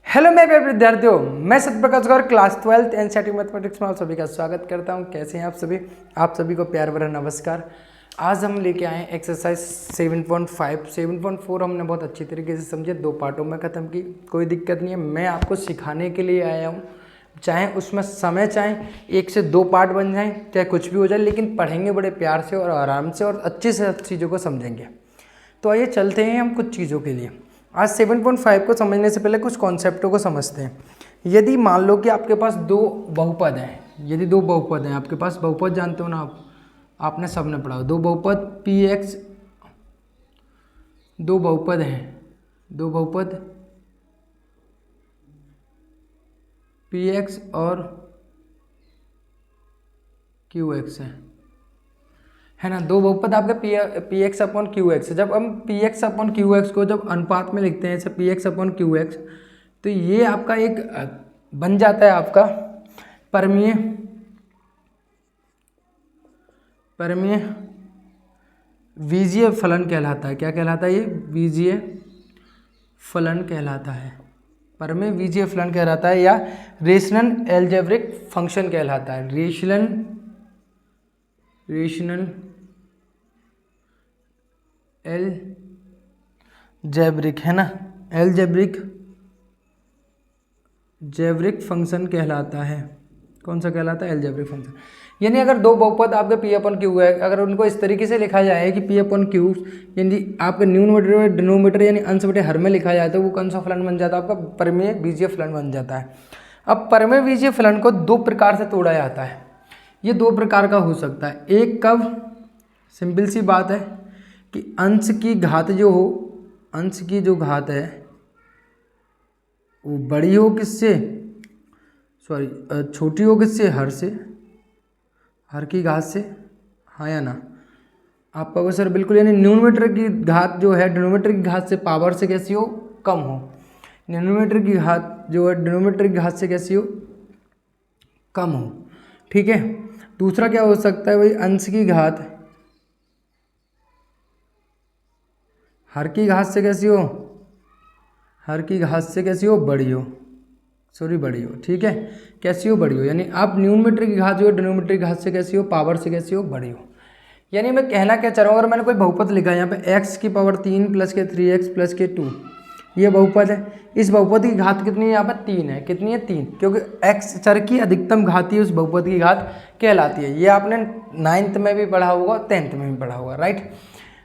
Hello मेरे प्यारे विद्यार्थियों, मैं सत्यप्रकाश गौर क्लास 12th एनसीईआरटी मैथमेटिक्स में आप सभी का स्वागत करता हूं। कैसे हैं आप सभी को प्यार भरा नमस्कार। आज हम लेके आए हैं एक्सरसाइज 7.5 7.4 हमने बहुत अच्छी तरीके से समझे, 2 पार्टों में ख़त्म की। कोई दिक्कत नहीं है, मैं आपको सिखाने के लिए आया हूँ। चाहे उसमें समय चाहे 1 से 2 पार्ट बन जाएँ, चाहे कुछ भी हो जाए, लेकिन पढ़ेंगे बड़े प्यार से और आराम से और अच्छे से चीज़ों को समझेंगे। तो आइए चलते हैं हम कुछ चीज़ों के लिए। आज 7.5 को समझने से पहले कुछ कॉन्सेप्टों को समझते हैं। यदि मान लो कि आपके पास 2 बहुपद हैं, यदि 2 बहुपद हैं आपके पास, बहुपद जानते हो ना आप, आपने सबने पढ़ा, 2 बहुपद px, 2 बहुपद हैं, 2 बहुपद px और qx है ना। 2 बहुपद आपके px अपॉन qx। जब हम px अपॉन qx को जब अनुपात में लिखते हैं, जैसे px अपॉन qx, तो ये आपका एक बन जाता है आपका परमीय बीजीय फलन कहलाता है। क्या कहलाता है ये? बीजीय फलन कहलाता है, परमीय बीजीय फलन कहलाता है, या रेशनल एल्जेब्रिक फंक्शन कहलाता है। रेशनल एल्जेब्रिक है ना, एल्जेब्रिक फंक्शन कहलाता है। कौन सा कहलाता है? Algebraic function. यानी अगर 2 बहुपद आपके पी अपॉन क्यू है, अगर उनको इस तरीके से लिखा जाए कि पी अपॉन क्यू, यानी आपके न्यूमरेटर डिनोमिनेटर यानी अंश बटे हर में लिखा जाए, तो वो कौन सा फलन बन जाता है? आपका परमेय बीजीय फलन बन जाता है। अब परमेय बीजीय फलन को 2 प्रकार से तोड़ा जाता है। ये 2 प्रकार का हो सकता है। एक कब? सिंपल सी बात है कि अंश की घात जो हो, अंश की जो घात है वो बड़ी हो किससे? छोटी हो किससे? हर से, हर की घात से। हाँ या ना? आपका क्वेश्चन बिल्कुल, यानी न्यूमरेटर की घात जो है डिनोमिनेटर की घात से पावर से कैसी हो? कम हो। न्यूमरेटर की घात जो है डिनोमिनेटर की घात से कैसी हो? कम हो। ठीक है। दूसरा क्या हो सकता है? वही अंश की घात हर की घात से कैसी हो? हर की घात से कैसी हो? बड़ी हो। बड़ी हो। ठीक है। कैसी हो? बड़ी हो। यानी आप न्यूमरेटर की घात जो है डिनोमिनेटर की घात से कैसी हो? पावर से कैसी हो? बड़ी हो। यानी मैं कहना क्या चाह रहा हूँ, अगर मैंने कोई बहुपद लिखा है यहाँ पे x की पावर 3 प्लस के 3x प्लस के 2, ये बहुपद है। इस बहुपद की घात कितनी है? यहाँ पे 3 है। कितनी है? 3, क्योंकि x चर की अधिकतम घात ही उस बहुपद की घात कहलाती है। ये आपने 9th में भी पढ़ा होगा, 10th में भी पढ़ा होगा, राइट।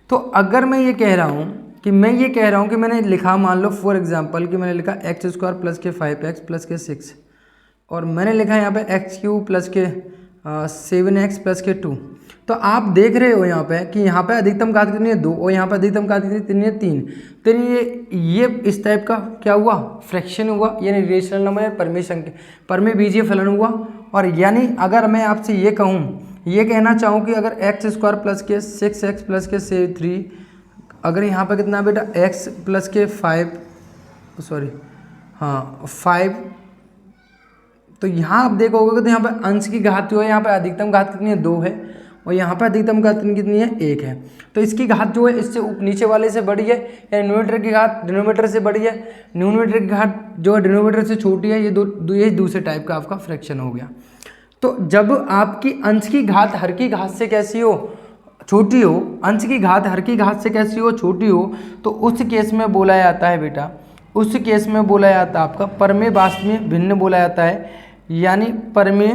तो अगर मैं ये कह रहा हूँ कि मैंने लिखा, मान लो फॉर एग्जाम्पल कि मैंने लिखा x² प्लस के 5x प्लस के 6, और मैंने लिखा यहाँ पे x³ प्लस के 7x प्लस के 2, तो आप देख रहे हो यहाँ पे कि यहाँ पे अधिकतम घात कितनी है? 2, और यहाँ पे अधिकतम घात कितनी है? 3। तो ये इस टाइप का क्या हुआ? फ्रैक्शन हुआ, यानी रेशनल नंबर, परमेय बीजीय फलन हुआ। और यानी अगर मैं आपसे ये कहूँ, ये कहना चाहूँ कि अगर x² प्लस के 6x प्लस के 3, अगर यहाँ पे कितना बेटा? x प्लस के 5, 5, तो यहाँ आप देखोगे तो यहाँ पे अंश की घात जो है, यहाँ पे अधिकतम घात कितनी है? 2 है, और यहाँ पे अधिकतम घात कितनी है? 1 है। तो इसकी घात जो है इससे नीचे वाले से बड़ी है, यानी न्यूमरेटर की घात डिनोमिनेटर से बड़ी है, न्यूमरेटर की घात जो है डिनोमिनेटर से छोटी है। ये दूसरे टाइप का आपका फ्रैक्शन हो गया। तो जब आपकी अंश की घात हर की घात से कैसी हो? छोटी हो। अंश की घात हर की घात से कैसी हो? छोटी हो। तो उस केस में बोला जाता है बेटा, उस केस में बोला जाता है आपका परमेय वास्तविक भिन्न बोला जाता है, यानी परमेय,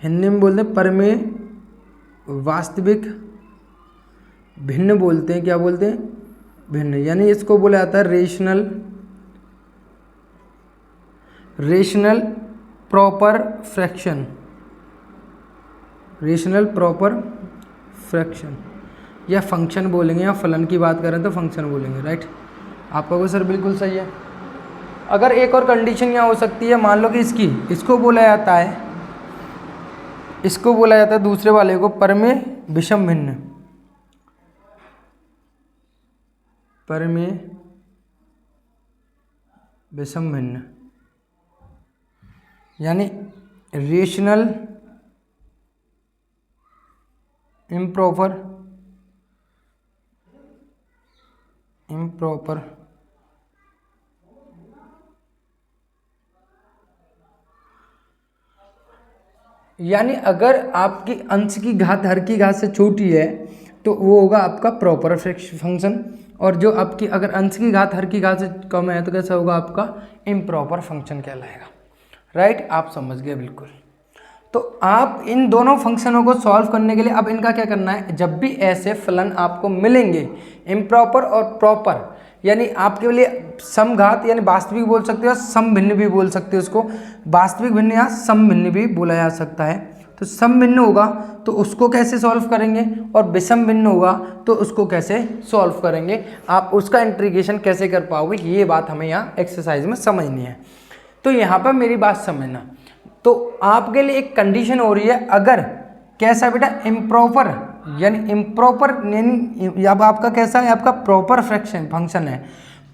हिंदी में बोलते हैं परमेय वास्तविक भिन्न बोलते हैं। क्या बोलते हैं? भिन्न। यानी इसको बोला जाता है rational proper fraction, rational proper fraction, या फंक्शन बोलेंगे, या फलन की बात करें तो फंक्शन बोलेंगे, राइट। आपका क्वेश्चन बिल्कुल सही है। अगर एक और कंडीशन यहाँ हो सकती है, मान लो कि इसको बोला जाता है दूसरे वाले को परमेय विषम भिन्न, परमेय विषम भिन्न, यानी रेशनल इम्प्रॉपर यानी अगर आपकी अंश की घात हर की घात से छोटी है तो वो होगा आपका प्रॉपर फंक्शन, और जो आपकी अगर अंश की घात हर की घात से कम है तो कैसा होगा आपका इम्प्रॉपर फंक्शन कहलाएगा। राइट, आप समझ गए बिल्कुल। तो आप इन दोनों फंक्शनों को सॉल्व करने के लिए अब इनका क्या करना है, जब भी ऐसे फलन आपको मिलेंगे इम्प्रॉपर और प्रॉपर, यानी आपके लिए समघात यानी वास्तविक बोल सकते हो, सम भिन्न भी बोल सकते हो, उसको वास्तविक भिन्न या सम भिन्न भी बोला जा सकता है। तो सम भिन्न होगा तो उसको कैसे सॉल्व करेंगे, और विषम भिन्न होगा तो उसको कैसे सॉल्व करेंगे, आप उसका इंटीग्रेशन कैसे कर पाओगे, ये बात हमें यहाँ एक्सरसाइज में समझनी है। तो यहाँ पर मेरी बात समझना, तो आपके लिए एक कंडीशन हो रही है, अगर कैसा बेटा इम्प्रॉपर, यानी इम्प्रॉपर यानी अब आपका कैसा है, आपका प्रॉपर फ्रैक्शन फंक्शन है,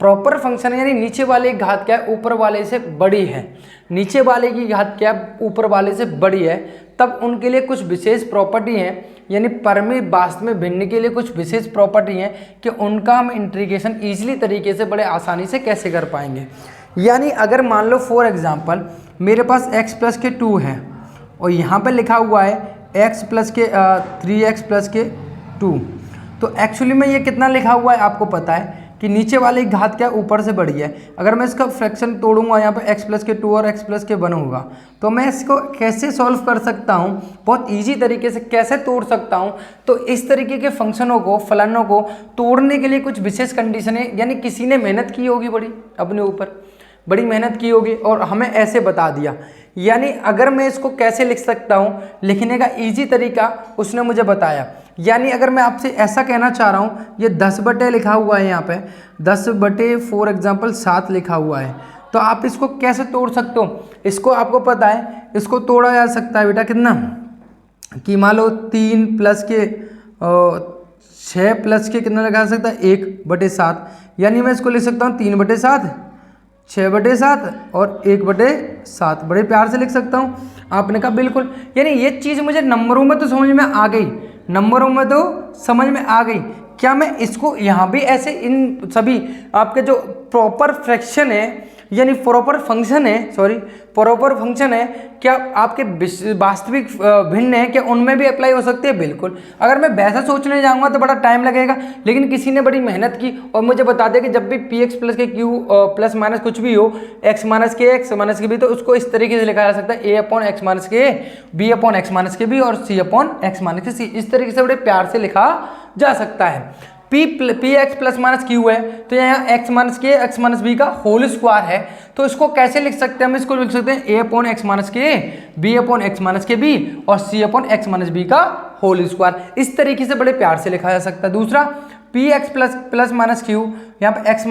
प्रॉपर फंक्शन है, यानी नीचे वाले की घात क्या है, ऊपर वाले से बड़ी है, नीचे वाले की घात क्या है, ऊपर वाले से बड़ी है, तब उनके लिए कुछ विशेष प्रॉपर्टी है, यानी परमे वास्तव में भिन्न के लिए कुछ विशेष प्रॉपर्टी है कि उनका हम इंटीग्रेशन ईजिली तरीके से बड़े आसानी से कैसे कर पाएंगे। यानी अगर मान लो फॉर एग्जांपल मेरे पास x प्लस के 2 है और यहाँ पे लिखा हुआ है x प्लस के 3x प्लस के 2, तो एक्चुअली में ये कितना लिखा हुआ है आपको पता है कि नीचे वाली घात क्या ऊपर से बड़ी है। अगर मैं इसका फ्रैक्शन तोड़ूंगा यहाँ पे x प्लस के 2 और x प्लस के 1 होगा, तो मैं इसको कैसे सॉल्व कर सकता हूँ, बहुत इजी तरीके से कैसे तोड़ सकता हूँ। तो इस तरीके के फंक्शनों को फलनों को तोड़ने के लिए कुछ विशेष कंडीशन है, यानी किसी ने मेहनत की होगी, बड़ी अपने ऊपर बड़ी मेहनत की होगी और हमें ऐसे बता दिया। यानी अगर मैं इसको कैसे लिख सकता हूँ, लिखने का इजी तरीका उसने मुझे बताया। यानी अगर मैं आपसे ऐसा कहना चाह रहा हूँ, ये 10 बटे लिखा हुआ है, यहाँ पे 10 बटे फॉर एग्जाम्पल 7 लिखा हुआ है, तो आप इसको कैसे तोड़ सकते हो, इसको आपको पता है, इसको तोड़ा जा सकता है बेटा कितना, कि मान लो 3 प्लस के 6 प्लस के कितना लगा सकता है 1/7, यानी मैं इसको लिख सकता हूँ 3/7, 6/7 और 1/7, बड़े प्यार से लिख सकता हूँ। आपने कहा बिल्कुल, यानी ये चीज़ मुझे नंबरों में तो समझ में आ गई, नंबरों में तो समझ में आ गई, क्या मैं इसको यहाँ भी ऐसे इन सभी आपके जो प्रॉपर फ्रैक्शन है यानी प्रॉपर फंक्शन है, सॉरी प्रॉपर फंक्शन है, क्या आपके वास्तविक भिन्न है, क्या उनमें भी अप्लाई हो सकती है? बिल्कुल। अगर मैं वैसा सोचने जाऊंगा तो बड़ा टाइम लगेगा, लेकिन किसी ने बड़ी मेहनत की और मुझे बता दिया कि जब भी पी एक्स प्लस के क्यू प्लस माइनस कुछ भी हो, एक्स माइनस के बी, तो उसको इस तरीके से लिखा जा सकता है, ए अपॉन एक्स माइनस के ए, बी अपॉन एक्स माइनस के बी और सी अपॉन एक्स माइनस के सी, इस तरीके से बड़े प्यार से लिखा जा सकता है। P X plus minus Q है, तो यहाँ एक्स माइनस के एक्स माइनस बी का होल स्क्वायर है, तो इसको कैसे लिख सकते हैं, हम इसको लिख सकते हैं ए अपॉन एक्स माइनस के ए, बी अपॉन एक्स माइनस के बी और सी अपॉन एक्स माइनस बी का होल स्क्वायर, इस तरीके से बड़े प्यार से लिखा जा सकता है। दूसरा P X plus minus Q, यहाँ पे एक्स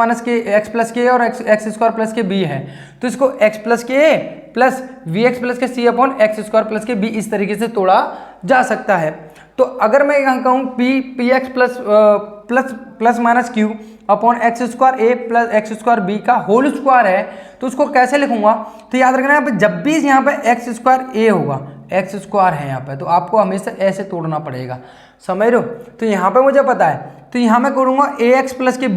प्लस के और एक्स स्क्वायर प्लस के बी है, तो इसको एक्स प्लस के ए प्लस वी एक्स प्लस के सी अपॉन एक्स स्क्वायर प्लस के बी, इस तरीके से तोड़ा जा सकता है। तो अगर मैं यहाँ कहूँ P X plus minus Q upon X square A plus X square B का होल स्क्वायर है, तो उसको कैसे लिखूंगा, तो याद रखना यहाँ पे जब भी यहाँ पे एक्स स्क्वायर ए होगा, एक्स स्क्वायर है यहाँ पे, तो आपको हमेशा ऐसे तोड़ना पड़ेगा, समझ रहे हो। तो यहाँ पे मुझे पता है, तो यहाँ मैं करूँगा ए एक्स प्लस के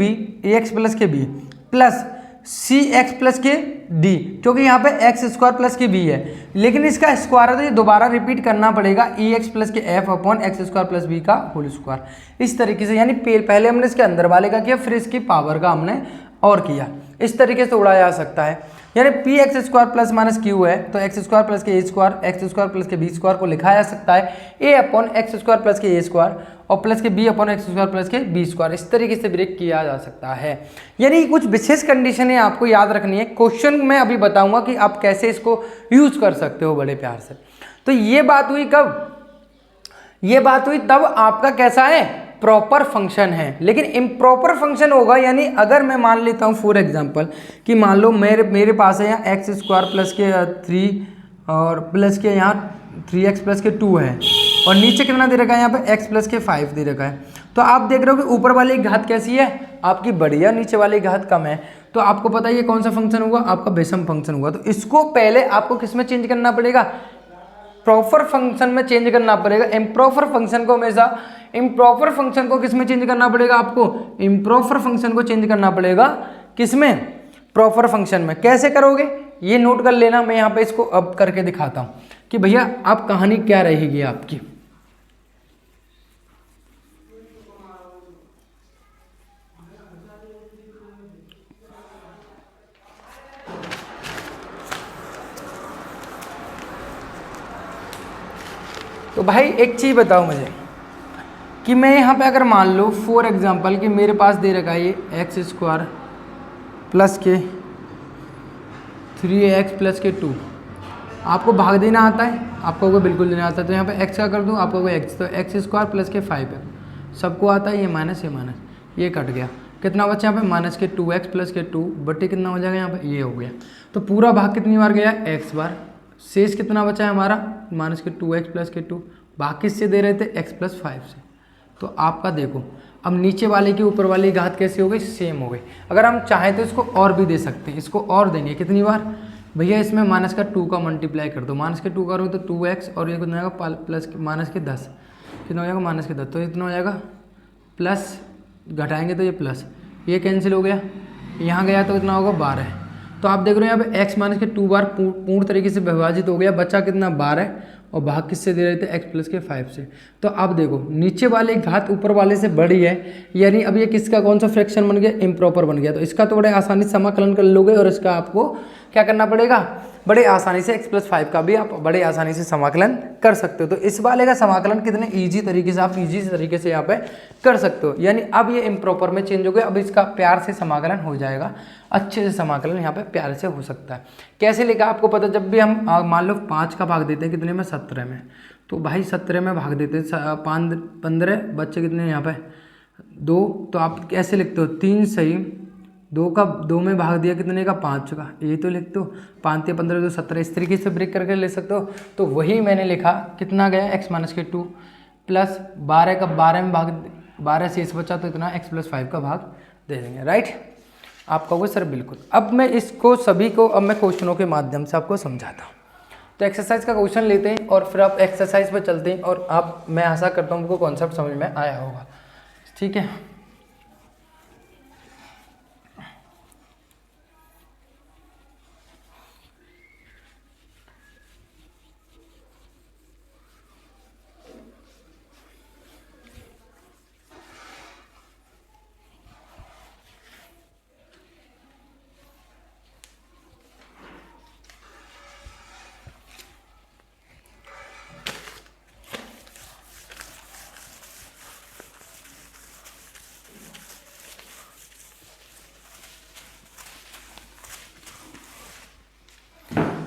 बी प्लस सी एक्स प्लस के डी, क्योंकि यहाँ पे एक्स स्क्वायर प्लस के बी है, लेकिन इसका स्क्वायर है तो ये दोबारा रिपीट करना पड़ेगा, ई एक्स प्लस के F upon X square plus B का होल स्क्वायर, इस तरीके से। यानी पहले हमने इसके अंदर वाले का किया, फिर इसकी पावर का हमने और किया, इस तरीके से उड़ा जा सकता है। यानी P X square plus minus Q है, तो एक्स स्क्वायर प्लस के A square, X square plus के बी स्क्वायर को लिखा जा सकता है A upon X square plus के ए स्क्वायर और प्लस के B upon X square plus के बी स्क्वायर, इस तरीके से ब्रेक किया जा सकता है। यानी कुछ विशेष कंडीशन है आपको याद रखनी है, क्वेश्चन में अभी बताऊंगा कि आप कैसे इसको यूज कर सकते हो बड़े प्यार से। तो ये बात हुई कब, ये बात हुई तब आपका कैसा है, प्रॉपर फंक्शन है। लेकिन इम्प्रॉपर फंक्शन होगा, यानी अगर मैं मान लेता हूँ फॉर एग्जांपल कि मान लो मेरे पास है यहाँ एक्स स्क्वायर प्लस के 3 और प्लस के यहाँ 3x प्लस के 2 है और नीचे कितना दे रखा है, यहाँ पे x प्लस के 5 दे रखा है। तो आप देख रहे हो कि ऊपर वाली घात कैसी है आपकी बढ़िया, नीचे वाली घात कम है, तो आपको पता है ये कौन सा फंक्शन होगा, आपका विषम फंक्शन होगा। तो इसको पहले आपको किस में चेंज करना पड़ेगा, प्रॉपर फंक्शन में चेंज करना पड़ेगा। इम्प्रॉपर फंक्शन को हमेशा इम्प्रॉपर फंक्शन को किस में चेंज करना पड़ेगा, आपको इम्प्रॉपर फंक्शन को चेंज करना पड़ेगा किस में, प्रॉपर फंक्शन में। कैसे करोगे ये नोट कर लेना, मैं यहाँ पे इसको अब करके दिखाता हूँ कि भैया अब कहानी क्या रहेगी आपकी। तो भाई एक चीज़ बताओ मुझे कि मैं यहाँ पे अगर मान लो फॉर एग्जांपल कि मेरे पास दे रखा है ये एक्स स्क्वायर प्लस के 3x प्लस के 2, आपको भाग देना आता है, आपको वो बिल्कुल नहीं आता, तो यहाँ पे x का कर दूँ, आपको वो x, तो एक्स स्क्वायर प्लस के 5 है, सबको आता है, ये माइनस ये कट गया, कितना बचा यहाँ पे माइनस के 2x प्लस के 2 बटे कितना हो जाएगा यहाँ पे, ये हो गया। तो पूरा भाग कितनी बार गया, x बार, शेष कितना बचा है हमारा माइनस के 2x प्लस के 2, भाग किससे दे रहे थे x प्लस 5 से। तो आपका देखो अब नीचे वाले की ऊपर वाली घात कैसे हो गई, सेम हो गई। अगर हम चाहें तो इसको और भी दे सकते हैं, इसको और देंगे कितनी बार भैया, इसमें माइनस का 2 का मल्टीप्लाई कर दो, माइनस के 2 करो तो 2x और ये कितना हो जाएगा प्लस माइनस के 10, कितना हो जाएगा माइनस के 10, तो इतना हो जाएगा प्लस, घटाएंगे तो ये प्लस, ये कैंसिल हो गया, यहाँ गया तो कितना होगा 12। तो आप देख रहे हो यहाँ पे x माइनस के 2 बार पूर्ण तरीके से विभाजित हो गया, बचा कितना 12, और भाग किससे दे रहे थे x प्लस के 5 से। तो अब देखो नीचे वाले घात ऊपर वाले से बड़ी है, यानी अब ये किसका कौन सा फ्रैक्शन बन गया, इम्प्रॉपर बन गया। तो इसका तो बड़े आसानी से समाकलन कर लोगे, और इसका आपको क्या करना पड़ेगा, बड़े आसानी से x प्लस 5 का भी आप बड़े आसानी से समाकलन कर सकते हो। तो इस वाले का समाकलन कितने ईजी तरीके से आप ईजी तरीके से यहाँ पे कर सकते हो, यानी अब ये इम्प्रॉपर में चेंज हो गया, अब इसका प्यार से समाकलन हो जाएगा, अच्छे से समाकलन यहाँ पे प्यार से हो सकता है। कैसे लिखा आपको पता, जब भी हम मान लो 5 का भाग देते हैं कितने में, 17 में, तो भाई 17 में भाग देते हैं 5 15, बच्चे कितने यहाँ पे 2, तो आप कैसे लिखते हो 3 सही, 2 में भाग दिया कितने का 5 का, ये तो लिखते हो 5 या 15 2 17, इस तरीके से ब्रेक करके ले सकते हो। तो वही मैंने लिखा कितना गया x माइनस के 2 प्लस 12 का 12 में भाग 12 शेष बचा, तो इतना x प्लस 5 का भाग दे देंगे, राइट। आप कहोगे सर बिल्कुल। अब मैं इसको सभी को अब मैं क्वेश्चनों के माध्यम से आपको समझाता हूँ। तो एक्सरसाइज का क्वेश्चन लेते हैं और फिर आप एक्सरसाइज पर चलते हैं, और आप मैं आशा करता हूँ आपको कॉन्सेप्ट समझ में आया होगा, ठीक है।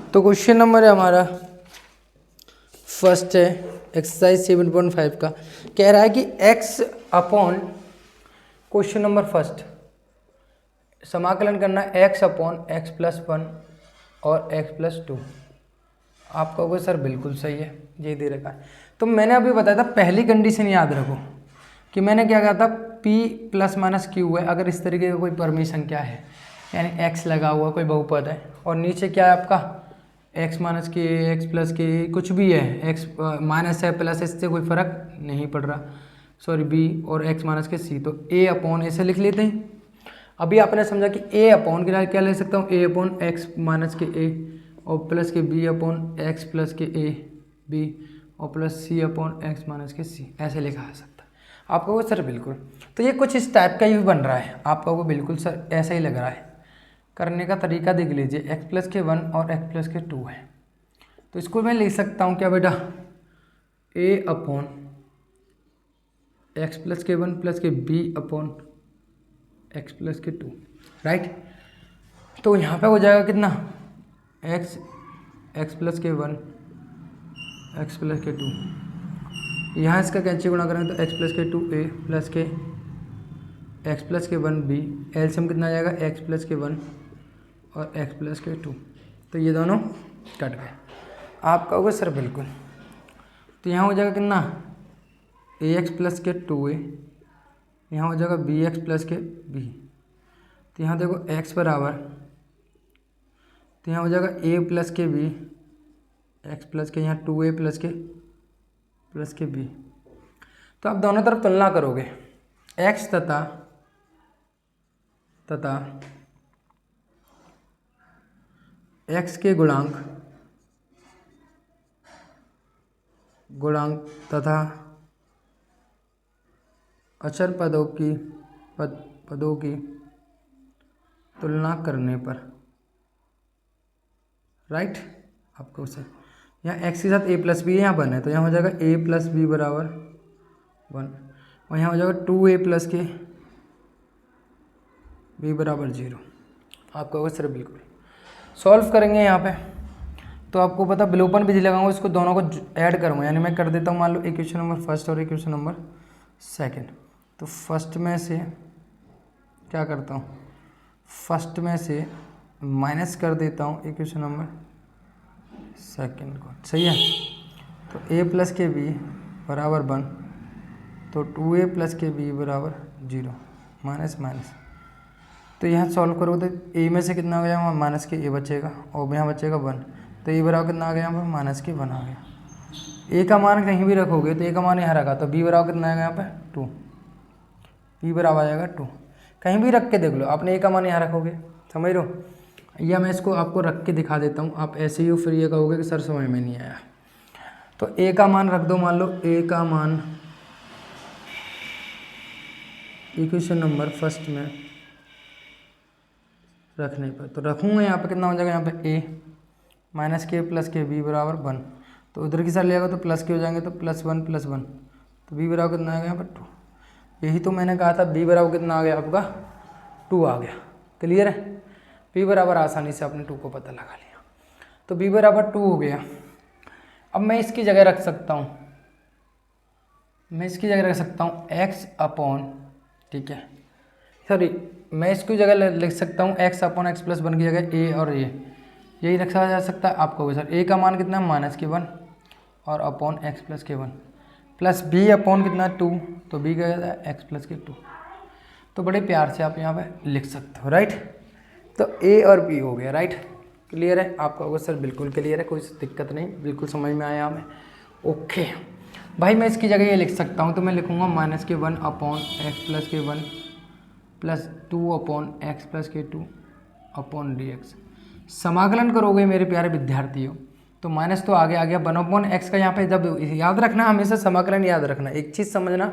तो क्वेश्चन नंबर है हमारा फर्स्ट है एक्सरसाइज 7.5 का, कह रहा है कि x upon, question number first, समाकलन करना है x अपॉन एक्स प्लस 1 और x प्लस 2। आप कहोगे सर बिल्कुल सही है, ये दे रखा है। तो मैंने अभी बताया था, पहली कंडीशन याद रखो कि मैंने क्या कहा था, p प्लस माइनस क्यू है, अगर इस तरीके का कोई परमिशन क्या है, यानी x लगा हुआ कोई बहुपद है, और नीचे क्या है आपका x माइनस के एक्स प्लस के कुछ भी है, x माइनस है प्लस, इससे कोई फ़र्क नहीं पड़ रहा, सॉरी b और x माइनस के c, तो a अपॉन ऐसे लिख लेते हैं। अभी आपने समझा कि a अपॉन के क्या ले सकता हूँ, a अपॉन एक्स माइनस के a और प्लस के b अपॉन एक्स प्लस के a b और plus c upon x minus के c, ऐसे लिखा जा सकता है। आप कहोगे सर बिल्कुल, तो ये कुछ इस टाइप का ही बन रहा है, आप कहोगे बिल्कुल सर ऐसा ही लग रहा है। करने का तरीका देख लीजिए, x प्लस के 1 और x प्लस के 2 है, तो इसको मैं लिख सकता हूँ क्या बेटा, a अपॉन एक्स प्लस के 1 प्लस के b अपॉन एक्स प्लस के 2, राइट। तो यहाँ पे हो जाएगा कितना, एक्स प्लस के 1 एक्स प्लस के 2, यहाँ इसका कैंची गुणा करेंगे तो एक्स प्लस के 2a प्लस के एक्स प्लस के 1b, एलसीएम कितना आ जाएगा एक्स प्लस के 1 और एक्स प्लस के 2, तो ये दोनों कट गए। आप कहोगे सर बिल्कुल, तो यहाँ हो जाएगा कितना ए एक्स प्लस के 2a, यहाँ हो जाएगा बी एक्स प्लस के b, तो यहाँ देखो x बराबर, तो यहाँ हो जाएगा a प्लस के b एक्स प्लस के, यहाँ 2a प्लस के b। तो आप दोनों तरफ तुलना करोगे, x तथा x के गुणांक गुणांक तथा अचर पदों की तुलना करने पर, राइट। आपको उसे यहाँ एक्स के साथ ए प्लस बी यहाँ वन है तो यहाँ हो जाएगा ए प्लस बी बराबर वन, और यहाँ हो जाएगा टू ए प्लस के बी बराबर जीरो। आपका होगा सर बिल्कुल। सॉल्व करेंगे यहाँ पे तो आपको पता विलोपन विधि लगाऊंगा, इसको दोनों को ऐड करूँगा, यानी मैं कर देता हूँ मान लो इक्वेशन नंबर फर्स्ट और इक्वेशन नंबर सेकंड। तो फर्स्ट में से क्या करता हूँ, फर्स्ट में से माइनस कर देता हूँ इक्वेशन नंबर सेकंड को, सही है। तो ए प्लस के बी बराबर वन, तो टू ए प्लस के बी बराबर जीरो, माइनस माइनस। तो यहाँ सॉल्व करो तो ए में से कितना आ गया, वहाँ माइनस के ए बचेगा और यहाँ बचेगा वन, तो ए बराबर कितना आ गया, यहाँ पर माइनस के वन आ गया। ए का मान कहीं भी रखोगे तो ए का मान यहाँ रखा तो बी बराबर कितना आएगा यहाँ पे टू, बी बराबर आ जाएगा टू। कहीं भी रख के देख लो, आपने ए का मान यहाँ रखोगे, समझ लो। या मैं इसको आपको रख के दिखा देता हूँ, आप ऐसे ही हो फिर ये कहोगे कि सर समझ में नहीं आया। तो ए का मान रख दो, मान लो ए का मान इक्वेशन नंबर फर्स्ट में रखने पर, तो रखूँगा यहाँ पे कितना हो जाएगा, यहाँ पे ए माइनस के प्लस के बी बराबर वन, तो उधर की साइड ले आएगा तो प्लस के हो जाएंगे, तो प्लस वन, तो बी बराबर कितना आ गया यहाँ पर टू। यही तो मैंने कहा था बी बराबर कितना आ गया आपका टू आ गया, क्लियर है। बी बराबर आसानी से आपने टू को पता लगा लिया, तो बी बराबर टू हो गया। अब मैं इसकी जगह रख सकता हूँ, मैं इसकी जगह रख सकता हूँ एक्स अपॉन, ठीक है सॉरी, मैं इसकी जगह लिख सकता हूँ x upon x plus one की जगह ए और ए, यही रखा जा सकता है। आपको सर ए का मान कितना है माइनस के वन और अपॉन एक्स प्लस के वन, प्लस बी अपॉन कितना टू, तो बी का है एक्स प्लस के टू। तो बड़े प्यार से आप यहाँ पे लिख सकते हो, राइट। तो ए और बी हो गया, राइट। क्लियर है आपका होगा सर, बिल्कुल क्लियर है, कोई दिक्कत नहीं, बिल्कुल समझ में आया हमें। ओके भाई, मैं इसकी जगह ये लिख सकता हूँ, तो मैं लिखूँगा माइनस के वन अपॉन एक्स प्लस के one plus two upon x plus के टू अपॉन डी एक्स। समाकलन करोगे मेरे प्यारे विद्यार्थियों तो माइनस तो आगे आ गया, वन अपॉन एक्स का यहाँ पे जब याद रखना, हमेशा समाकलन याद रखना। एक चीज़ समझना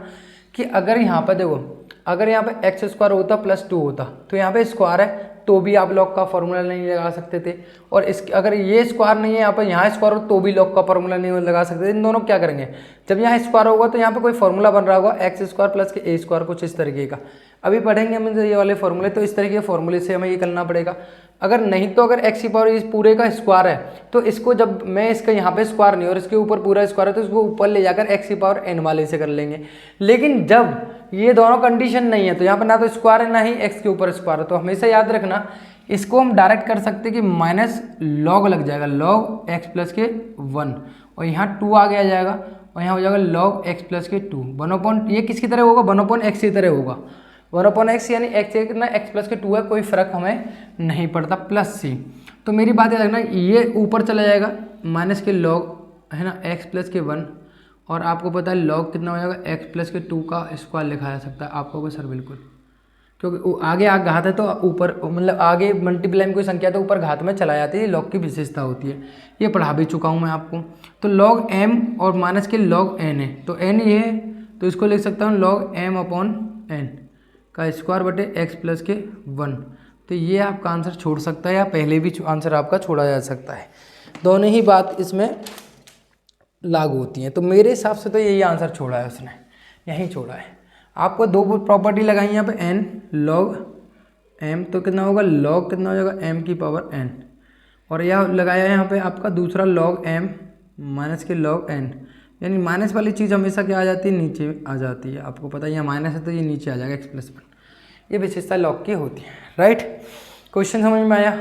कि अगर यहाँ पर देखो, अगर यहाँ पे एक्स स्क्वायर होता प्लस टू होता तो यहाँ पे स्क्वायर है तो भी आप लॉग का फॉर्मूला नहीं लगा सकते थे, और इस अगर ये स्क्वायर नहीं है यहाँ पर, यहाँ स्क्वायर हो तो भी लॉग का फॉर्मूला नहीं लगा सकते थे। इन दोनों क्या करेंगे, जब यहाँ स्क्वायर होगा तो यहाँ पे कोई फॉर्मूला बन रहा होगा एक्स स्क्वायर प्लस के ए स्क्वायर, कुछ इस तरीके का। अभी पढ़ेंगे हम ये वाले फॉर्मूले, तो इस तरीके के फॉर्मूले से हमें ये करना पड़ेगा। अगर नहीं तो अगर एक्स की पावर इस पूरे का स्क्वायर है तो इसको जब मैं इसका यहाँ पे स्क्वायर नहीं और इसके ऊपर पूरा स्क्वायर है तो इसको ऊपर ले जाकर एक्स की पावर एन वाले से कर लेंगे। लेकिन जब ये दोनों कंडीशन नहीं है तो यहाँ पर ना तो स्क्वायर है ना ही एक्स के ऊपर स्क्वायर है, तो हमेशा याद रखना इसको हम डायरेक्ट कर सकते कि माइनस लॉग लग जाएगा, लॉग एक्स प्लस के वन, और यहाँ टू आ गया जाएगा और यहाँ हो जाएगा लॉग एक्स प्लस के टू। वन अपॉन ये किसकी तरह होगा, वन अपॉन एक्स की तरह होगा, वन अपॉन एक्स यानी एक्स कितना एक्स प्लस के टू है, कोई फर्क हमें नहीं पड़ता, प्लस सी। तो मेरी बात याद रखना, ये ऊपर चला जाएगा माइनस के लॉग है ना एक्स प्लस के वन, और आपको पता है लॉग कितना हो जाएगा एक्स प्लस के टू का स्क्वायर लिखा जा सकता है। आपको होगा सर बिल्कुल, क्योंकि आगे घात है तो ऊपर मतलब आगे मल्टीप्लाई में कोई संख्या तो ऊपर घात में चला जाती है, लॉग की विशेषता होती है, ये पढ़ा भी चुका हूँ मैं आपको। तो लॉग एम और माइनस के लॉग एन है, तो एन ये है तो इसको लिख सकता हूँ लॉग एम अपॉन एन का स्क्वायर बटे एक्स प्लस के वन। तो ये आपका आंसर छोड़ सकता है या पहले भी आंसर आपका छोड़ा जा सकता है, दोनों ही बात इसमें लागू होती हैं। तो मेरे हिसाब से तो यही आंसर छोड़ा है उसने, यहीं छोड़ा है। आपको दो प्रॉपर्टी लगाई यहाँ पे एन लॉग एम, तो कितना होगा लॉग कितना हो जाएगा एम की पावर एन, और यह लगाया यहाँ पे आपका दूसरा लॉग एम माइनस के लॉग एन, यानी माइनस वाली चीज़ हमेशा क्या आ जाती है नीचे आ जाती है। आपको पता है यहाँ माइनस है तो ये नीचे आ जाएगा एक्स प्लस वन, ये विशेषता लॉग की होती है, राइट। क्वेश्चन समझ में आया,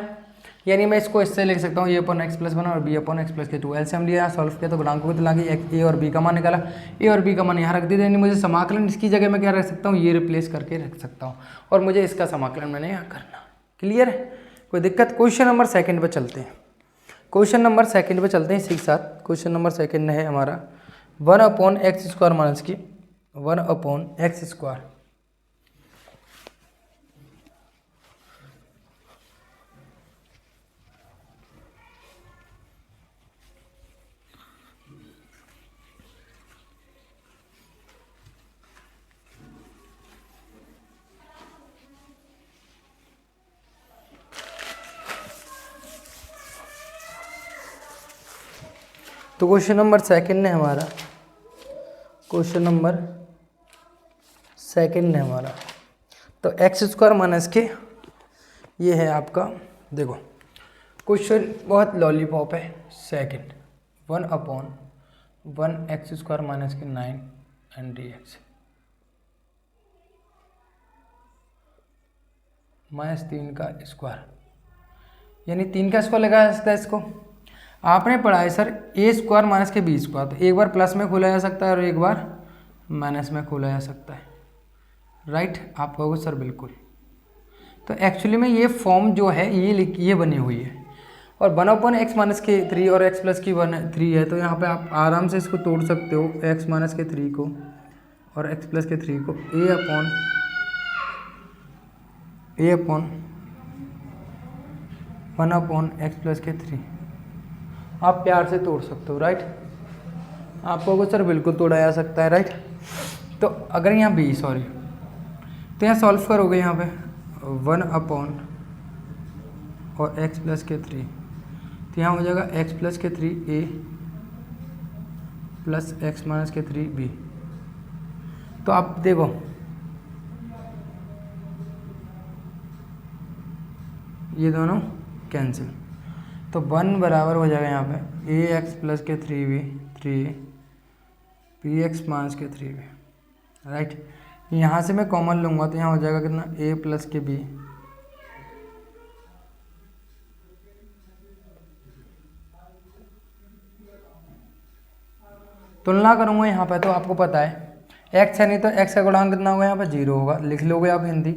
यानी मैं इसको इससे लिख सकता हूँ ए अपॉन एक्स प्लस वन और बी अपॉन एक्स प्लस के टू। एलसीएम लिया सॉल्व किया तो गुणांकों को दिला के ए और बी का मान निकाला, ए और बी का मान यहाँ रख दिया, यानी मुझे समाकलन इसकी जगह मैं क्या रख सकता हूँ ये रिप्लेस करके रख सकता हूँ, और मुझे इसका समाकलन मैंने यहाँ करना। क्लियर है, कोई दिक्कत। क्वेश्चन नंबर सेकंड पे चलते हैं, क्वेश्चन नंबर सेकंड पे चलते हैं इसी के साथ। क्वेश्चन नंबर सेकंड है हमारा one upon X square minus की वन अपॉन एक्स स्क्वायर तो क्वेश्चन नंबर सेकंड है हमारा, क्वेश्चन नंबर सेकंड है हमारा। तो एक्स स्क्वायर माइनस के, ये है आपका, देखो क्वेश्चन बहुत लॉलीपॉप है। सेकंड 1/1 एक्स स्क्वायर माइनस के 9 एंड डी एक्स -3 का स्क्वायर, यानी 3 का स्क्वायर लगाया जा सकता है इसको। आपने पढ़ा है सर ए स्क्वायर माइनस के बी स्क्वायर, तो एक बार प्लस में खोला जा सकता है और एक बार माइनस में खोला जा सकता है, राइट। आप कहोगे सर बिल्कुल। तो एक्चुअली में ये फॉर्म जो है ये बनी हुई है, और 1/(x - 3) और x + की 3 है, तो यहाँ पे आप आराम से इसको तोड़ सकते हो, x - 3 को और x + के 3 को a/(1/x + के 3 आप प्यार से तोड़ सकते हो, राइट। आपको सर बिल्कुल तोड़ा जा सकता है, राइट। तो अगर यहाँ b सॉरी, तो यहाँ सॉल्व करोगे यहाँ पे 1/(x + के 3), तो यहाँ हो जाएगा x + के 3a + x - के 3b। तो आप देखो ये दोनों कैंसिल, तो 1 बराबर हो जाएगा यहाँ पे ax + के 3b 3a bx - के 3b, राइट। यहाँ से मैं कॉमन लूँगा तो यहाँ हो जाएगा कितना a + के b तुलना करूँगा यहाँ पे, तो आपको पता है x है, नहीं तो x का गुणांक कितना होगा यहाँ पे 0 होगा, लिख लोगे आप हिंदी।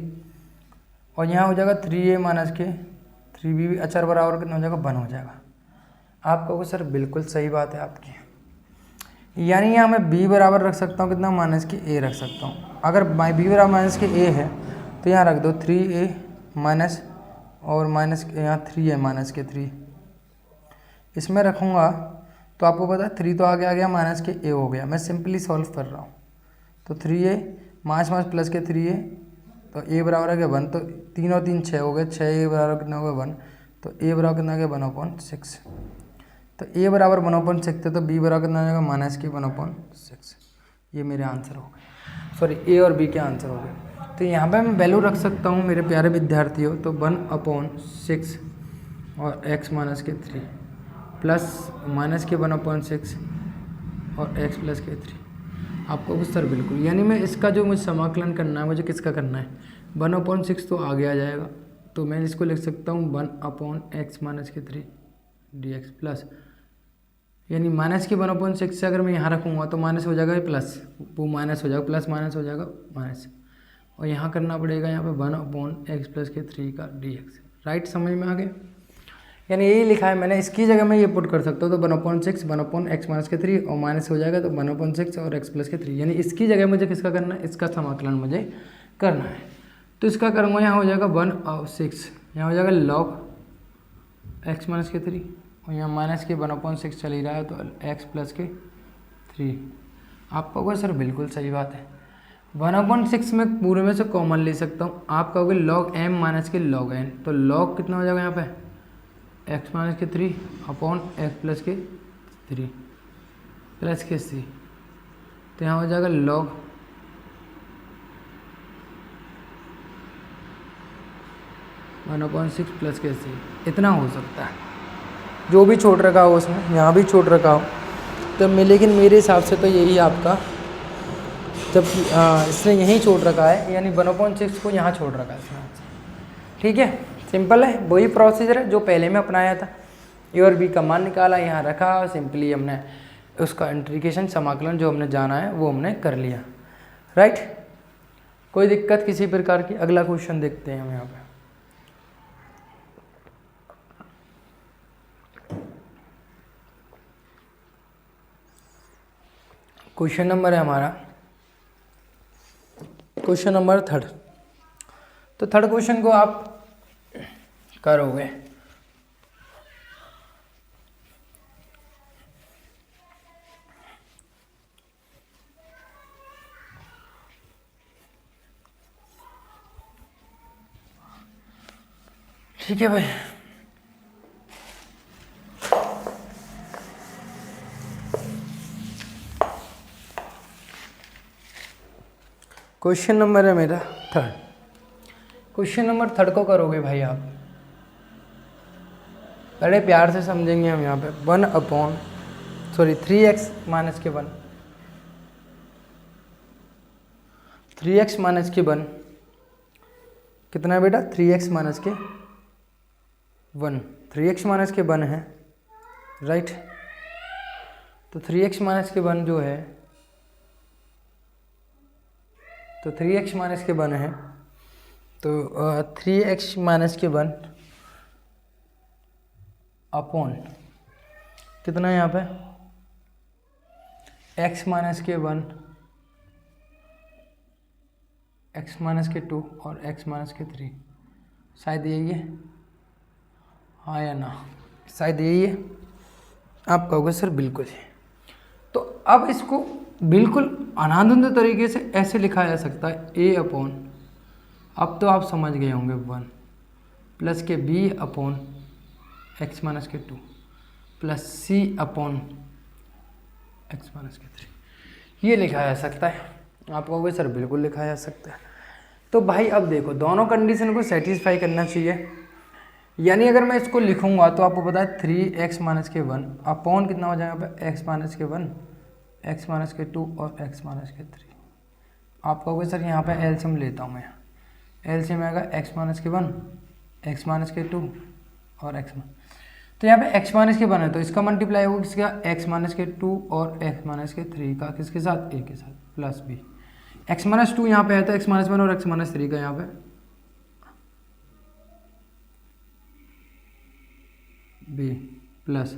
और यहाँ हो जाएगा 3a - के 3b भी अचर बराबर कितना हो जाएगा 1 हो जाएगा। आप कहोगे सर बिल्कुल सही बात है आपकी, यानी यहाँ मैं b बराबर रख सकता हूँ कितना -a रख सकता हूँ। अगर b बराबर -a है तो यहाँ रख दो 3a माइनस और माइनस यहाँ 3a - के 3, इसमें रखूँगा तो आपको पता है 3 तो आगे आ गया -a हो गया। मैं सिंपली सॉल्व कर रहा हूँ, तो 3a माइनस + के 3a, तो a बराबर है 1, तो 3 और 3 6 हो गए, 6a बराबर कितना होगा 1, तो a बराबर कितना हो गया 1/6। तो a बराबर 1/6 है, तो b बराबर कितना हो जाएगा -के 1/6। ये मेरे आंसर हो गए, सॉरी a और b के आंसर हो गए। तो यहाँ पे मैं वैल्यू रख सकता हूँ मेरे प्यारे विद्यार्थियों, तो 1/6 और x - के 3 प्लस के 1/6 और x + के 3। आपको कुछ सर बिल्कुल, यानी मैं इसका जो मुझे समाकलन करना है, मुझे किसका करना है 1/6 तो आगे आ जाएगा, तो मैं इसको लिख सकता हूँ 1/x - के 3 dx प्लस, यानी -के 1/6 से अगर मैं यहाँ रखूँगा तो माइनस हो जाएगा प्लस, वो माइनस हो जाएगा प्लस माइनस हो जाएगा माइनस, और यहाँ करना पड़ेगा यहाँ पे 1/x + के 3 का dx, राइट। समझ में आ गया, यानी यही लिखा है मैंने, इसकी जगह मैं ये पुट कर सकता हूँ, तो 1/6 1/x - के 3 और माइनस हो जाएगा तो 1/6 और x + के 3, यानी इसकी जगह मुझे किसका करना है, इसका समाकलन मुझे करना है। तो इसका करूँगा, यहाँ हो जाएगा 1/6, यहाँ हो जाएगा log x - के 3 और यहाँ माइनस के 1/6 चल ही रहा है, तो x + के 3। आप कहोगे सर बिल्कुल सही बात है, 1/6 में पूरे में से कॉमन ले सकता हूँ। आप कहोगे log m - के log n, तो log कितना हो जाएगा यहाँ पे x - के 3 अपॉन x + के 3 प्लस के c, तो यहाँ हो जाएगा log (1/6 + के c), इतना हो सकता है। जो भी छोड़ रखा हो उसमें, यहाँ भी छोड़ रखा हो, तो लेकिन मेरे हिसाब से तो यही आपका, जबकि इसने यहीं छोड़ रखा है, यानी 1/6 को यहाँ छोड़ रखा है इसने, ठीक है। सिंपल है, वही प्रोसीजर है जो पहले में अपनाया था, ए और बी का मान निकाला, यहाँ रखा, सिंपली हमने उसका इंटीग्रेशन समाकलन जो हमने जाना है वो हमने कर लिया, राइट। कोई दिक्कत किसी प्रकार की। अगला क्वेश्चन देखते हैं हम यहाँ पे। क्वेश्चन नंबर है हमारा, क्वेश्चन नंबर 3। तो 3rd क्वेश्चन को आप करोगे, ठीक है भाई। क्वेश्चन नंबर है मेरा थर्ड। क्वेश्चन नंबर थर्ड को करोगे भाई आप, बड़े प्यार से समझेंगे हम यहाँ पे। 3x माइनस के 1, 3x माइनस के 1 कितना है बेटा? 3x माइनस के 1, 3x माइनस के 1 है, राइट। तो 3x माइनस के 1 जो है, तो 3x माइनस के 1 है, तो 3x माइनस के 1 अपॉन कितना है यहाँ पे? x माइनस के 1, x माइनस के 2 और x माइनस के 3, शायद यही है, हाँ या ना? शायद यही है। आप कहोगे सर बिल्कुल है। तो अब इसको बिल्कुल अनादुंद तरीके से ऐसे लिखा जा सकता है, a अपॉन, अब तो आप समझ गए होंगे, 1 प्लस के b अपॉन x माइनस के 2 plus c upon x minus के 3, ये लिखा जा सकता है। आप कहोगे सर बिल्कुल लिखा जा सकता है। तो भाई अब देखो, दोनों कंडीशन को सेटिस्फाई करना चाहिए, यानी अगर मैं इसको लिखूंगा तो आपको पता है 3x माइनस के 1 अपॉन कितना हो जाएगा पे? x माइनस के 1, x माइनस के 2 और x माइनस के 3। आप कहोगे सर यहाँ पे एलसीएम लेता हूँ मैं, एलसीएम आएगा x माइनस के 1, x माइनस के 2 और x, तो यहाँ पे x माइनस के 1 है तो इसका मल्टीप्लाई होगा किसका? x माइनस के 2 और x माइनस के 3 का, किसके साथ? a के साथ, प्लस b। x माइनस 2 यहाँ पे है तो x माइनस 1 और x माइनस 3 का यहाँ पे b प्लस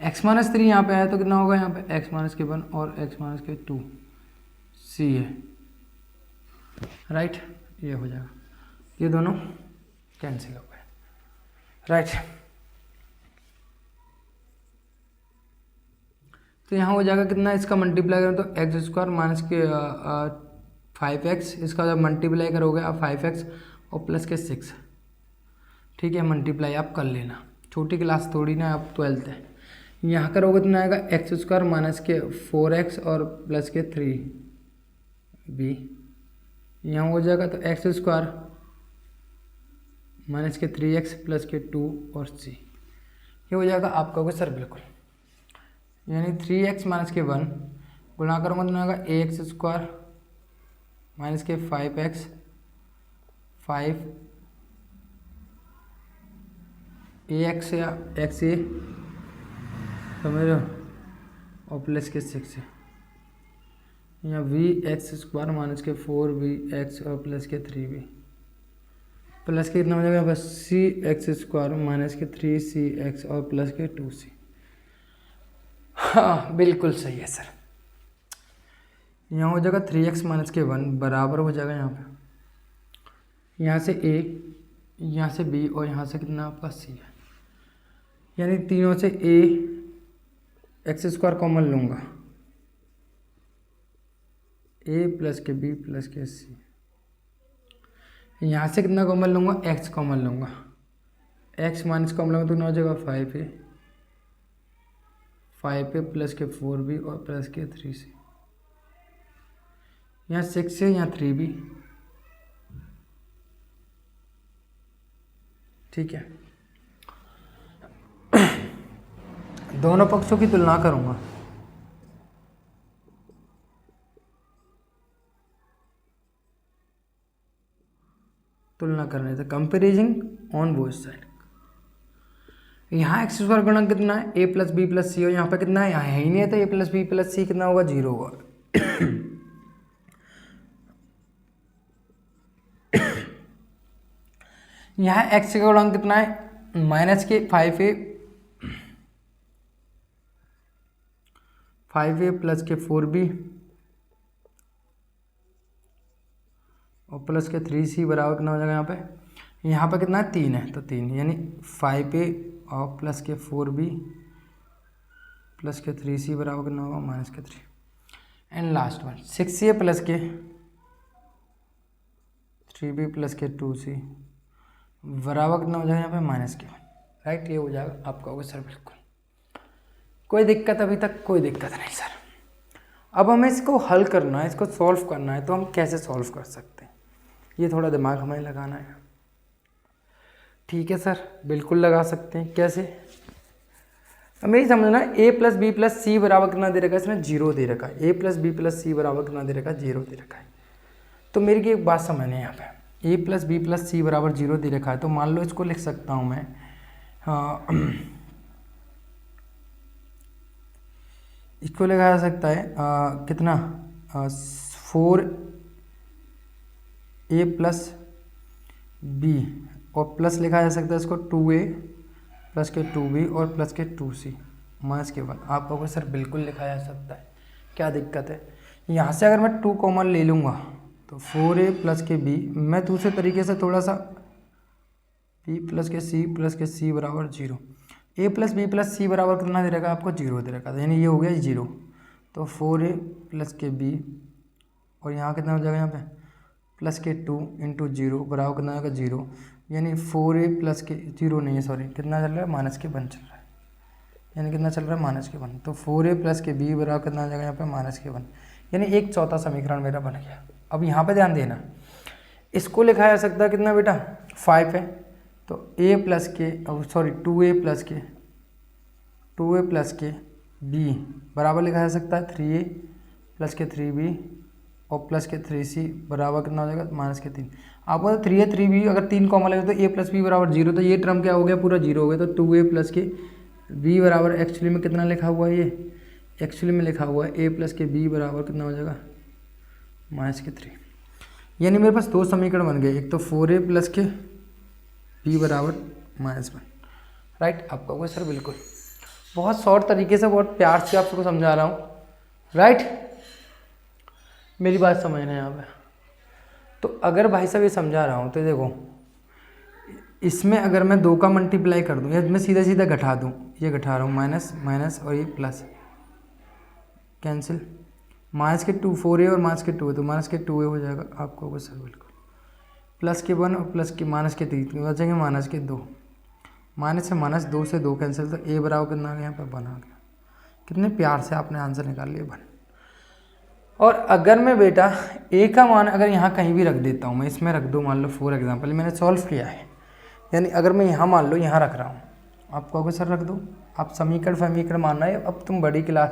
x माइनस 3 यहाँ पे है तो कितना होगा यहाँ पे? x माइनस के 1 और x माइनस के 2 c है, राइट। ये हो जाएगा, ये दोनों कैंसिल हो गए, राइट। तो यहाँ हो जाएगा कितना? इसका मल्टीप्लाई करें तो एक्स स्क्वायर माइनस के 5x, इसका जब मल्टीप्लाई करोगे आप 5x और प्लस के 6, ठीक है। मल्टीप्लाई आप कर लेना, छोटी क्लास थोड़ी ना, आप 12th है। यहाँ करोगे तो आएगा एक्स स्क्वायर माइनस के 4x और प्लस के 3b, यहाँ हो जाएगा तो एक्स स्क्वायर माइनस के 3x प्लस के 2 और c, ये हो जाएगा। आप कहोगे सर बिल्कुल, यानी 3x माइनस के 1 गुणा करूँगा तो आएगा ax स्क्वायर माइनस के 5x 5 ax या x a समझ रहे हो, और प्लस के 6 है, यहाँ vx स्क्वायर माइनस के 4vx और प्लस के 3v, प्लस के कितना हो जाएगा बस cx स्क्वायर माइनस के 3cx और प्लस के 2c। हाँ बिल्कुल सही है सर। यहाँ हो जाएगा 3x माइनस के 1 बराबर हो जाएगा यहाँ पे, यहाँ से a, यहाँ से b और यहाँ से कितना आपका c है, यानी तीनों से a एक्स स्क्वायर कॉमन लूँगा, a प्लस के b प्लस के c, यहाँ से कितना कॉमन लूँगा? x कॉमन लूँगा, x माइनस कॉमन लूँगा तो कितना हो जाएगा 5a प्लस के 4b और प्लस के 3c, यहाँ 6 है, यहाँ 3b, ठीक है। दोनों पक्षों की तुलना करूँगा, तुलना करने से कंपेरिजिंग ऑन बोथ साइड। यहाँ एक्स स्क्वायर गुणा कितना है? a प्लस बी प्लस सी, और यहाँ पे कितना है? यहाँ है ही नहीं है तो a प्लस बी प्लस सी कितना होगा? 0 होगा। यहाँ x का गुणांक कितना है? माइनस के 5a प्लस के 4b और प्लस के 3c बराबर कितना हो जाएगा यहाँ पे कितना है? 3 है तो 3, यानी 5a और प्लस के 4b प्लस के 3c बराबर कितना होगा? माइनस के 3। And last one 6a plus के 3b प्लस के 2c बराबर कितना हो जाएगा यहाँ पे? माइनस के 1, राइट। ये हो जाएगा। आप कहोगे सर बिल्कुल, कोई दिक्कत अभी तक? कोई दिक्कत नहीं सर। अब हमें इसको हल करना है, इसको सॉल्व करना है, तो हम कैसे सॉल्व कर सकते हैं, ये थोड़ा दिमाग हमें लगाना है। ठीक है सर, बिल्कुल लगा सकते हैं। कैसे, हमें ये समझना है ए प्लस बी प्लस सी बराबर कितना दे रखा है, इसने 0 दे रखा है। ए प्लस बी प्लस सी बराबर कितना दे रखा है, 0 दे रखा है। तो मेरी की एक बात समझने यहाँ पे, ए प्लस बी प्लस सी बराबर 0 दे रखा है, तो मान लो इसको लिख सकता हूँ मैं, हाँ इसको लिखा जा सकता है कितना 4a प्लस बी, और प्लस लिखा जा सकता है इसको 2a प्लस के 2b और प्लस के 2c माइनस के 1। आप कहोगे सर बिल्कुल लिखा जा सकता है, क्या दिक्कत है। यहाँ से अगर मैं 2 कॉमन ले लूँगा तो 4a प्लस के b, मैं दूसरे तरीके से थोड़ा सा b प्लस के c बराबर 0। ए प्लस बी प्लस सी बराबर कितना दे रखा आपको, 0 दे रखा था, यानी ये हो गया 0। तो 4a प्लस के b और यहाँ कितना हो जाएगा, यहाँ पे प्लस के 2 इंटू 0 बराबर कितना होगा 0, यानी 4a प्लस के 0 नहीं है सॉरी, कितना चल रहा है माइनस के 1 चल रहा है, यानी कितना चल रहा है माइनस के 1। तो 4a प्लस के b बराबर कितना हो जाएगा यहाँ पे माइनस के 1, यानी एक चौथा समीकरण मेरा बन गया। अब यहाँ पे ध्यान देना, इसको लिखा जा सकता है कितना बेटा 5 है, तो a प्लस के 2a प्लस के b बराबर लिखा जा सकता है 3a प्लस के 3b और प्लस के 3c बराबर कितना हो जाएगा माइनस के 3। आपको 3a 3b अगर 3 कॉमन लगे तो a प्लस b बराबर 0, तो ये टर्म क्या हो गया पूरा 0 हो गया। तो 2a प्लस के b बराबर एक्चुअली में कितना लिखा हुआ है, ये एक्चुअली में लिखा हुआ है a प्लस के b बराबर कितना हो जाएगा माइनस के 3। यानी मेरे पास 2 समीकरण बन गए, एक तो 4a प्लस के b बराबर -1, राइट। आप कहोगे सर बिल्कुल, बहुत शॉर्ट तरीके से बहुत प्यार से आपको समझा रहा हूँ, राइट। मेरी बात समझना है यहाँ पे। तो अगर भाई साहब ये समझा रहा हूँ तो देखो, इसमें अगर मैं 2 का मल्टीप्लाई कर दूँ या मैं सीधा सीधा घटा दूँ, ये घटा रहा हूँ माइनस माइनस और ये प्लस कैंसिल, माइनस के 2 4a और माइनस के 2 है तो माइनस के 2a हो जाएगा। आपको होगा सर बिल्कुल, प्लस के 1 और प्लस के माइनस के 3 बचेंगे माइनस के 2, माइनस से माइनस 2 से 2 कैंसिल, तो a बराबर कितना आ गया यहाँ पर 1 आ गया। कितने प्यार से आपने आंसर निकाल लिया 1। और अगर मैं बेटा a का मान अगर यहाँ कहीं भी रख देता हूँ, मैं इसमें रख दूँ, मान लो फॉर एग्जाम्पल मैंने सॉल्व किया है, यानी अगर मैं यहाँ मान लो यहाँ रख रहा हूँ, आप कहोगे सर रख दो, आप समीकरण मानना है। अब तुम बड़ी क्लास,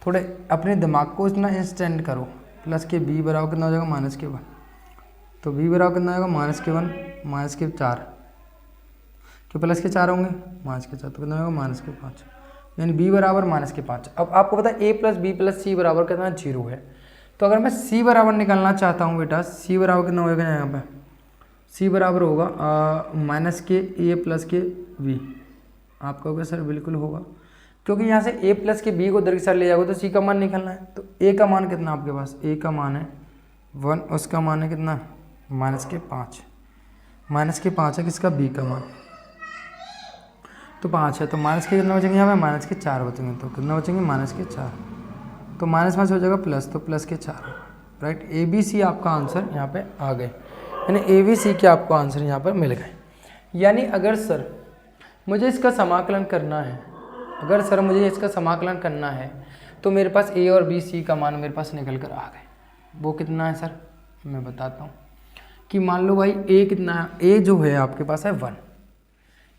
थोड़े अपने दिमाग को इतना इंस्टेंट करो। प्लस के b बराबर कितना हो जाएगा माइनस के 1, तो b बराबर कितना आएगा माइनस के 1 माइनस के 4, क्यों प्लस के 4 होंगे माइनस के 4, तो कितना होगा माइनस के 5, यानी b बराबर माइनस के 5। अब आपको पता है a प्लस बी प्लस सी बराबर कितना 0 है, तो अगर मैं c बराबर निकालना चाहता हूँ बेटा, c बराबर कितना होगा यहाँ पे, c बराबर होगा माइनस के a प्लस के b। आप कहोगे सर बिल्कुल होगा, क्योंकि यहाँ से a प्लस के b को इधर की साइड ले जाओगे तो c का मान निकालना है। तो a का मान कितना आपके पास, a का मान है 1, उसका मान है कितना माइनस के 5, माइनस के 5 है किसका b का मान, तो 5 है, तो माइनस के कितना बचेंगे यहाँ पे माइनस के 4 बचेंगे, तो कितना बचेंगे माइनस के 4, तो माइनस माइनस हो जाएगा प्लस, तो प्लस के 4, राइट। ए बी सी आपका आंसर यहाँ पे आ गए, यानी ए बी सी के आपको आंसर यहाँ पर मिल गए। यानी अगर सर मुझे इसका समाकलन करना है, अगर सर मुझे इसका समाकलन करना है तो मेरे पास ए और बी सी का मान मेरे पास निकल कर आ गए। वो कितना है सर, मैं बताता हूँ कि मान लो भाई ए कितना है, ए जो है आपके पास है 1,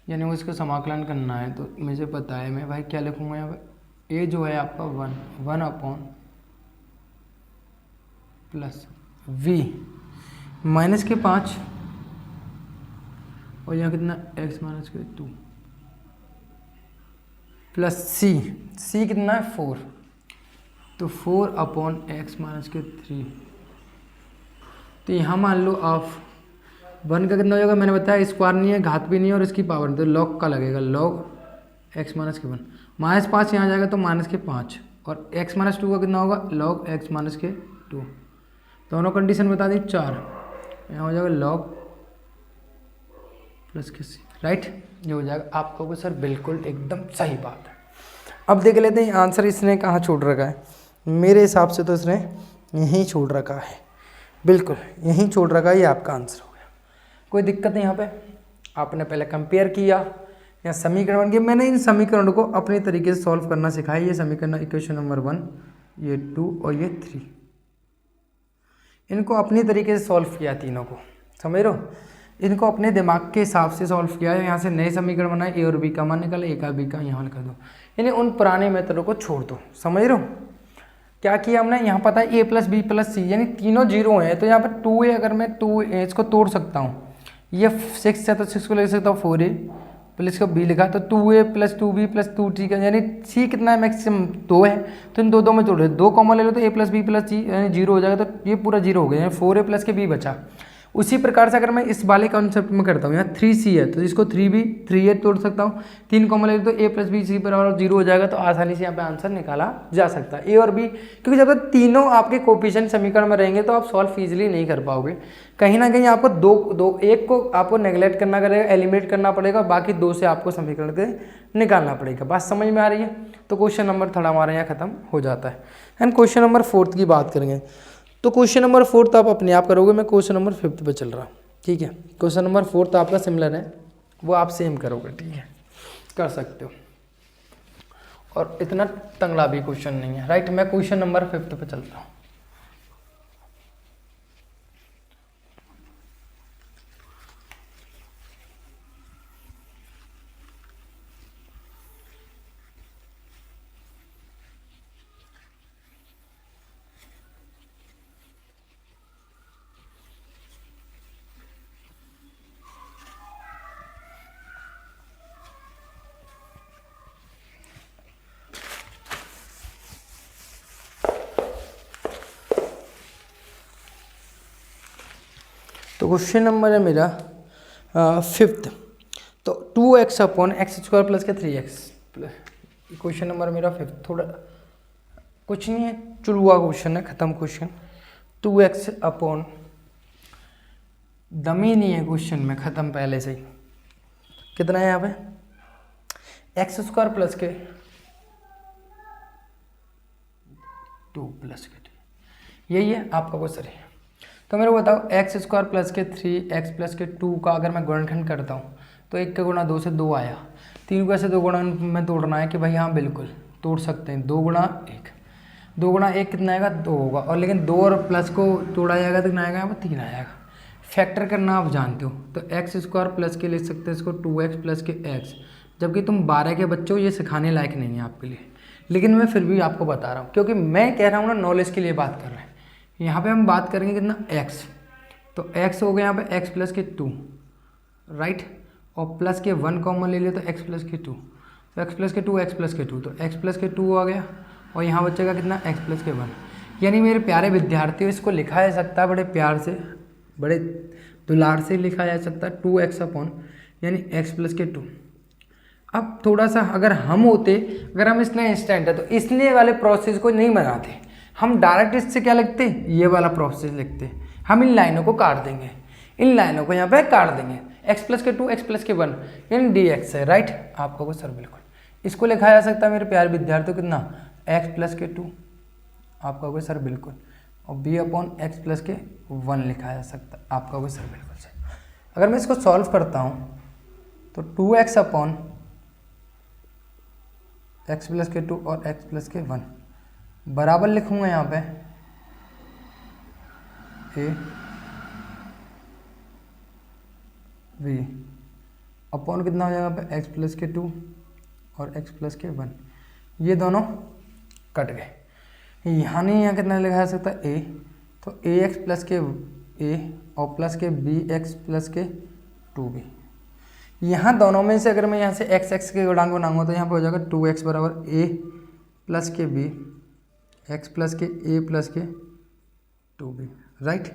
यानी वो इसको समाकलन करना है तो मुझे पता है मैं भाई क्या लिखूँगा यहाँ पर, ए जो है आपका 1 अपॉन प्लस v माइनस के 5 और यहाँ कितना x माइनस के 2 प्लस c कितना है 4, तो 4 अपॉन एक्स माइनस के 3। तो यहाँ मान लो आप 1 का कितना हो जाएगा, मैंने बताया स्क्वायर नहीं है, घात भी नहीं है और इसकी पावर, तो लॉग का लगेगा, लॉग एक्स माइनस के 1, माइनस 5 यहाँ जाएगा तो माइनस के 5, और x माइनस 2 का कितना होगा लॉग एक्स माइनस के 2, दोनों कंडीशन बता दी 4, यहाँ हो जाएगा लॉग प्लस के c, राइट। ये हो जाएगा। आप कहोगे सर बिल्कुल एकदम सही बात है। अब देख लेते हैं आंसर इसने कहाँ छोड़ रखा है, मेरे हिसाब से तो इसने यहीं छोड़ रखा है, बिल्कुल यहीं छोड़ रखा है, ये आपका आंसर हो गया। कोई दिक्कत नहीं, यहाँ पे आपने पहले कंपेयर किया या समीकरण बन गए। मैंने इन समीकरणों को अपने तरीके से सॉल्व करना सिखाया। ये समीकरण इक्वेशन नंबर 1, ये 2 और ये 3। इनको अपनी तरीके से सॉल्व किया तीनों को, समझ रहे हो, इनको अपने दिमाग के हिसाब से सॉल्व किया है। यहाँ से नए समीकरण बनाए, ए और बी का मान निकाले, ए का बी का यहाँ लिख दो, यानी उन पुराने मेथडों को छोड़ दो, समझ रहे हो। क्या किया हमने, यहाँ पता है ए प्लस बी प्लस सी यानी तीनों जीरो हैं, तो यहाँ पर 2a अगर मैं 2a इसको तोड़ सकता हूँ, ये 6 है तो 6 को ले सकता हूँ 4a प्लस को b लिखा तो 2a plus 2b plus 2t का, यानी c कितना है मैक्सिमम 2 है, तो इन दो में तोड़ दो कॉमन ले लो तो a प्लस बी प्लस सी यानी जीरो हो जाएगा, तो ये पूरा जीरो हो गया, यानी 4a प्लस के b बचा। उसी प्रकार से अगर मैं इस वाले कॉन्सेप्ट में करता हूँ, यहाँ 3c है तो इसको 3b 3a तोड़ सकता हूँ, 3 कॉमन ले तो a प्लस बी सी बराबर जीरो हो जाएगा, तो आसानी से यहाँ पे आंसर निकाला जा सकता है ए और बी, क्योंकि जब तक तीनों आपके कोफिशिएंट समीकरण में रहेंगे तो आप सॉल्व इजीली नहीं कर पाओगे। कहीं ना कहीं आपको एक को आपको नेगलेक्ट करना पड़ेगा, एलिमिनेट करना पड़ेगा, बाकी 2 से आपको समीकरण के निकालना पड़ेगा। बात समझ में आ रही है। तो क्वेश्चन नंबर थोड़ा हमारे यहाँ खत्म हो जाता है। एंड क्वेश्चन नंबर 4 की बात करेंगे, तो क्वेश्चन नंबर 4 आप अपने आप करोगे, मैं क्वेश्चन नंबर 5 पे चल रहा हूँ, ठीक है। क्वेश्चन नंबर 4 तो आपका सिमिलर है, वो आप सेम करोगे, ठीक है, कर सकते हो, और इतना तंगड़ा भी क्वेश्चन नहीं है, राइट। मैं क्वेश्चन नंबर 5 पे चलता हूँ। तो क्वेश्चन नंबर है मेरा 5th, तो 2x upon X square plus के 3x, क्वेश्चन नंबर मेरा 5th, थोड़ा कुछ नहीं है, चुलवा क्वेश्चन है, ख़त्म क्वेश्चन। 2x अपॉन दमी नहीं है क्वेश्चन में, ख़त्म पहले से ही। कितना है यहाँ पे, एक्स स्क्वायर प्लस के 2 प्लस के, यही है आपका क्वेश्चन है। तो मेरे को बताओ एक्स स्क्वायर प्लस के 3x प्लस के 2 का अगर मैं गुणनखंड करता हूँ तो 1 का गुणा 2 से 2 आया, 3 को ऐसे 2 गुणा में तोड़ना है कि भाई हाँ बिल्कुल तोड़ सकते हैं, 2 गुणा 1, 2 गुणा 1 कितना आएगा 2 होगा, और लेकिन 2 और प्लस को तोड़ा जाएगा तो कितना आएगा यहाँ पर 3 आएगा। फैक्टर करना आप जानते हो, तो एक्स स्क्वायर प्लस के लिख सकते हैं इसको 2x प्लस के x, जबकि तुम 12 के बच्चों ये सिखाने लायक नहीं है आपके लिए, लेकिन मैं फिर भी आपको बता रहा हूँ क्योंकि मैं कह रहा हूँ ना, नॉलेज के लिए बात कर रहे हैं। यहाँ पे हम बात करेंगे कितना x, तो x हो गया यहाँ पे x प्लस के 2, राइट, और प्लस के 1 कॉमन ले लिया तो x प्लस के 2, तो x प्लस के 2 x प्लस के 2, तो x प्लस के 2 आ गया, और यहाँ बचेगा कितना x प्लस के 1। यानी मेरे प्यारे विद्यार्थियों इसको लिखा जा सकता है बड़े प्यार से, बड़े दुलार से लिखा जा सकता है 2x अपॉन यानी x प्लस के 2। अब थोड़ा सा अगर हम होते, अगर हम इसने इंस्टेंट है तो इसने वाले प्रोसेस को नहीं बनाते, हम डायरेक्ट इससे क्या लिखते, ये वाला प्रोसेस लिखते, हम इन लाइनों को काट देंगे, इन लाइनों को यहाँ पे काट देंगे, x प्लस के 2 x प्लस के 1 यानी dx है, राइट। आपका सर बिल्कुल इसको लिखा जा सकता है मेरे प्यारे विद्यार्थियों कितना, x प्लस के 2, आपका सर बिल्कुल, और b अपॉन एक्स प्लस के 1 लिखा जा सकता है, आपका सर बिल्कुल सही। अगर मैं इसको सॉल्व करता हूँ तो 2x अपॉन एक्स प्लस के 2 और x प्लस के 1 बराबर लिखूंगा यहाँ पे a b अपॉन कितना हो जाएगा पे x प्लस के 2 और x प्लस के 1, ये दोनों कट गए। यहाँ नहीं, यहाँ कितना लिखा जा सकता है a, तो ax प्लस के a और प्लस के bx प्लस के 2b। यहाँ दोनों में से अगर मैं यहाँ से x के गुणांक बनाऊंगा तो यहाँ पे हो जाएगा 2x बराबर a प्लस के b x प्लस के a प्लस के 2b, राइट।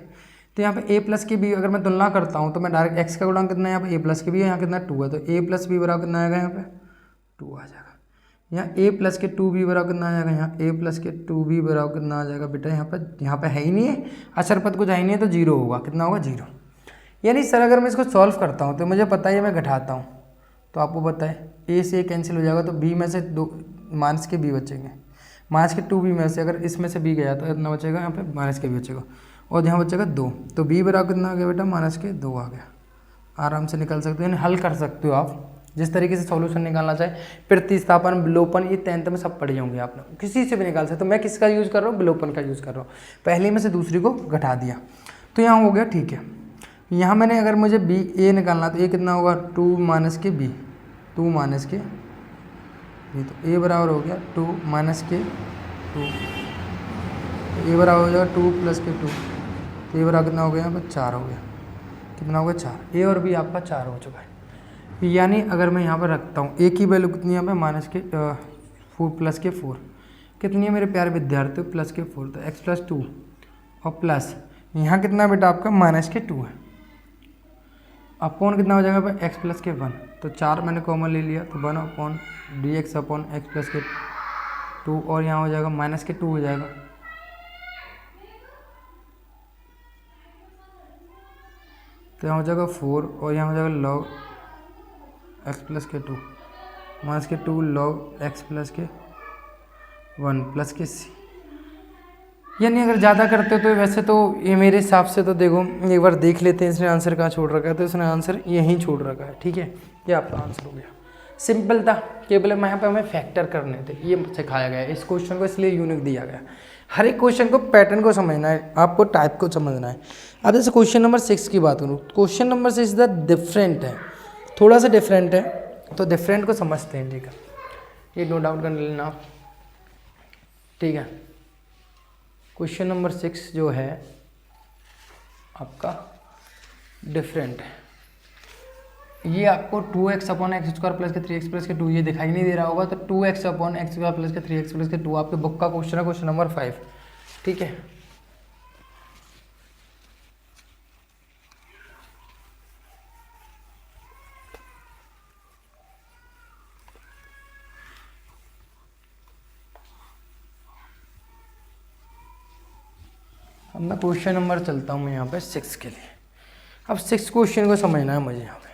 तो यहाँ पे a प्लस के b अगर मैं तुलना करता हूँ तो मैं डायरेक्ट x का गुणांक कितना है, यहाँ पे a प्लस के b है, यहाँ कितना 2 है, तो a प्लस b बराबर कितना आएगा, यहाँ पे 2 आ जाएगा। यहाँ a प्लस के 2b बराबर कितना आ जाएगा, यहाँ a प्लस के 2b बराबर कितना आ जाएगा बेटा, यहाँ पे है ही नहीं है, अक्षर पद कुछ है ही नहीं है, तो 0 होगा, कितना होगा 0। यानी सर अगर मैं इसको सॉल्व करता हूँ तो मुझे पता है मैं घटाता हूँ तो आपको पता है a से कैंसिल हो जाएगा, तो b में से 2 माइनस के b बचेंगे, माइनस के 2b में से अगर इसमें से b गया तो इतना बचेगा, यहाँ पे माइनस के b बचेगा, और यहाँ बचेगा 2, तो b बराबर कितना आ गया बेटा, माइनस के 2 आ गया। आराम से निकल सकते हो, यानी हल कर सकते हो आप, जिस तरीके से सॉल्यूशन निकालना चाहे, प्रतिस्थापन, विलोपन, ये 10th में सब पढ़े होंगे आपने, किसी से भी निकाल सकते। तो मैं किसका यूज़ कर रहा हूँ, विलोपन का यूज़ कर रहा हूँ। पहले में से दूसरी को घटा दिया तो यहाँ हो गया, ठीक है। यहाँ मैंने अगर मुझे बी ए निकालना तो ये कितना होगा, 2 माइनस के बी, 2 माइनस के बी, तो ए बराबर हो गया 2 माइनस के 2, ए बराबर हो जाएगा 2 प्लस के 2, तो ए बराबर कितना हो गया, यहाँ पर 4 हो गया, कितना हो गया 4, ए और बी आपका 4 हो चुका है। यानी अगर मैं यहाँ पर रखता हूँ ए की वैल्यू कितनी है, यहाँ पे माइनस के 4 प्लस के 4 कितनी है मेरे प्यारे विद्यार्थियों, प्लस के 4, तो x प्लस 2 और प्लस यहाँ कितना बेटा आपका माइनस के 2 है, अपॉन कितना हो जाएगा x प्लस के 1, तो 4 मैंने कॉमन ले लिया, तो 1 upon D x upon x plus के 2, और यहाँ हो जाएगा माइनस के 2 हो जाएगा, तो यहाँ हो जाएगा 4 और यहाँ हो जाएगा लॉग x प्लस के 2 माइनस के 2 लॉग x प्लस के 1 प्लस के c। यानी अगर ज़्यादा करते हो तो वैसे तो ये मेरे हिसाब से तो देखो एक बार देख लेते हैं इसने आंसर कहाँ छोड़ रखा है, तो इसने आंसर यहीं छोड़ रखा है, ठीक है। ये आपका आंसर हो गया, सिंपल था, केवल यहाँ पे हमें फैक्टर करने थे, ये सिखाया गया है इस क्वेश्चन को, इसलिए यूनिक दिया गया। हर एक क्वेश्चन को पैटर्न को समझना है, आपको टाइप को समझना है। अब जैसे क्वेश्चन नंबर 6 की बात करूँ, क्वेश्चन नंबर 6 द डिफरेंट है, थोड़ा सा डिफरेंट है, तो डिफरेंट को समझते हैं, ठीक है, ये नो डाउट कर लेना आप, ठीक है। क्वेश्चन नंबर 6 जो है आपका डिफरेंट है, ये आपको 2x upon X square plus के 3x प्लस के 2 ये दिखाई नहीं दे रहा होगा, तो 2x upon X square plus के 3x प्लस के 2 आपके बुक का क्वेश्चन है, क्वेश्चन नंबर 5, ठीक है। अब मैं क्वेश्चन नंबर चलता हूँ मैं यहाँ पे 6 के लिए। अब 6 क्वेश्चन को समझना है मुझे, यहाँ पे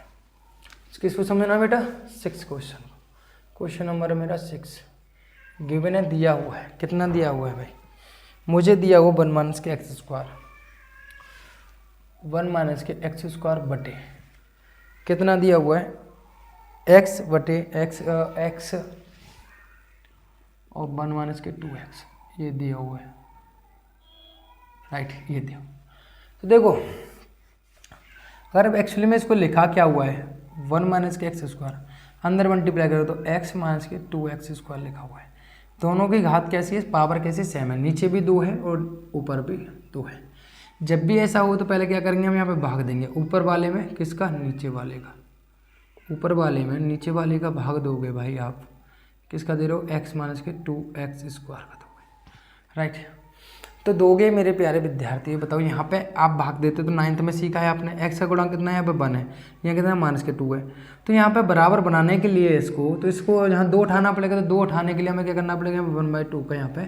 किसको समझना है बेटा, 6 क्वेश्चन को। क्वेश्चन नंबर है मेरा 6, गिवन है, दिया हुआ है, कितना दिया हुआ है भाई, मुझे दिया हुआ 1 माइनस के एक्स स्क्वायर, 1 माइनस के एक्स स्क्वायर बटे कितना दिया हुआ है, एक्स बटे एक्स और 1 माइनस के 2x, ये दिया हुआ है, राइट, ये दिया। तो देखो अगर अब एक्चुअली में इसको लिखा क्या हुआ है, 1 माइनस के एक्स स्क्वायर, अंदर मल्टीप्लाई करो तो x माइनस के 2x स्क्वायर लिखा हुआ है। दोनों की घात कैसी है, पावर कैसी, सेम है, नीचे भी 2 है और ऊपर भी 2 है। जब भी ऐसा हो तो पहले क्या करेंगे, हम यहाँ पे भाग देंगे, ऊपर वाले में किसका, नीचे वाले का, ऊपर वाले में नीचे वाले का भाग दोगे भाई आप, किसका दे रहे हो, x माइनस के 2x स्क्वायर का दोगे, राइट। तो दोगे मेरे प्यारे विद्यार्थी, बताओ यहाँ पे आप भाग देते तो 9th में सीखा है आपने, x का गुणांक कितना है, यहाँ पे 1 है, यहाँ कितना है, माइनस के 2 है। तो यहाँ पे बराबर बनाने के लिए इसको, तो इसको यहाँ 2 उठाना पड़ेगा, तो 2 उठाने के लिए हमें क्या करना पड़ेगा, 1/2 का यहाँ पे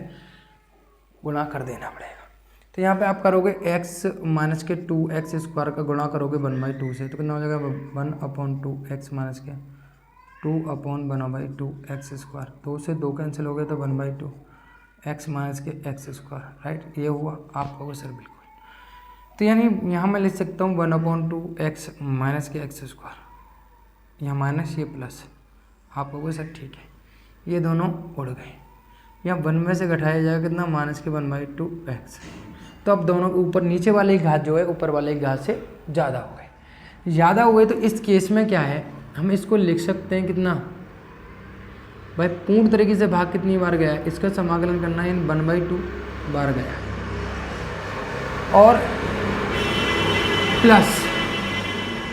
गुणा कर देना पड़ेगा। तो यहाँ पे आप करोगे x माइनस के 2x स्क्वायर का गुणा करोगे 1/2 से, तो कितना हो जाएगा, 1/2x माइनस के 2/1/2x स्क्वायर, 2 से 2 कैंसिल हो गए तो 1/2 x माइनस के एक्स स्क्वायर, राइट, ये हुआ आपका वो सर, बिल्कुल। तो यानी यहाँ मैं लिख सकता हूँ 1/2x माइनस के एक्स स्क्वायर, यहाँ माइनस ये प्लस, आपका वो सर, ठीक है। ये दोनों उड़ गए, यहाँ 1 में से घटाया जाएगा कितना, माइनस के 1/2x। तो अब दोनों के ऊपर नीचे वाले की घात जो है ऊपर वाले की घात से ज़्यादा हो गए, ज़्यादा हुए। तो इस केस में क्या है, हम इसको लिख सकते हैं कितना भाई, पूर्ण तरीके से भाग कितनी बार गया है, इसका समाकलन करना है, 1/2 बार गया है, और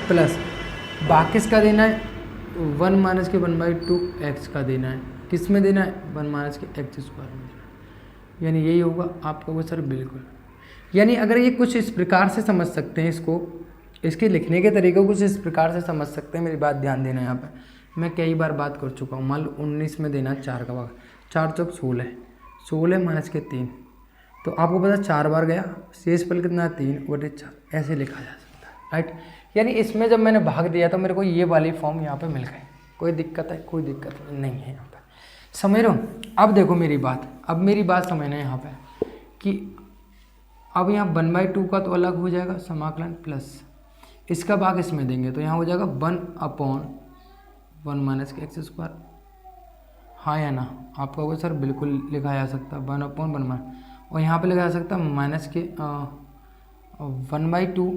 प्लस भाग किसका देना है, 1 माइनस के 1/2x का देना है, किस में देना है, 1 माइनस के एक्स स्क्वायर में, यानी यही होगा आपका वो सर, बिल्कुल। यानी अगर ये कुछ इस प्रकार से समझ सकते हैं इसको, इसके लिखने के तरीके को कुछ इस प्रकार से समझ सकते हैं, मेरी बात ध्यान देना यहाँ पे, मैं कई बार बात कर चुका हूँ। मान लो 19 में देना 4 का भाग, 4 चौक 16, 16 माइनस के 3, तो आपको पता 4 बार गया, शेष पल कितना, 3/4, ऐसे लिखा जा सकता है, राइट। यानी इसमें जब मैंने भाग दिया तो मेरे को ये वाली फॉर्म यहाँ पे मिल गई, कोई दिक्कत है, कोई दिक्कत नहीं है यहाँ पे, समझ रहे हो। अब देखो मेरी बात, अब मेरी बात समझना है यहाँ पे कि अब यहाँ 1/2 का तो अलग हो जाएगा समाकलन, प्लस इसका भाग इसमें देंगे, तो यहाँ हो जाएगा 1/1 वन माइनस के एक्स स्क्वायर, हाँ या ना? आप कहोगे सर बिल्कुल लिखा जा सकता है 1/1 और यहाँ पे लिखा जा सकता है माइनस के 1/2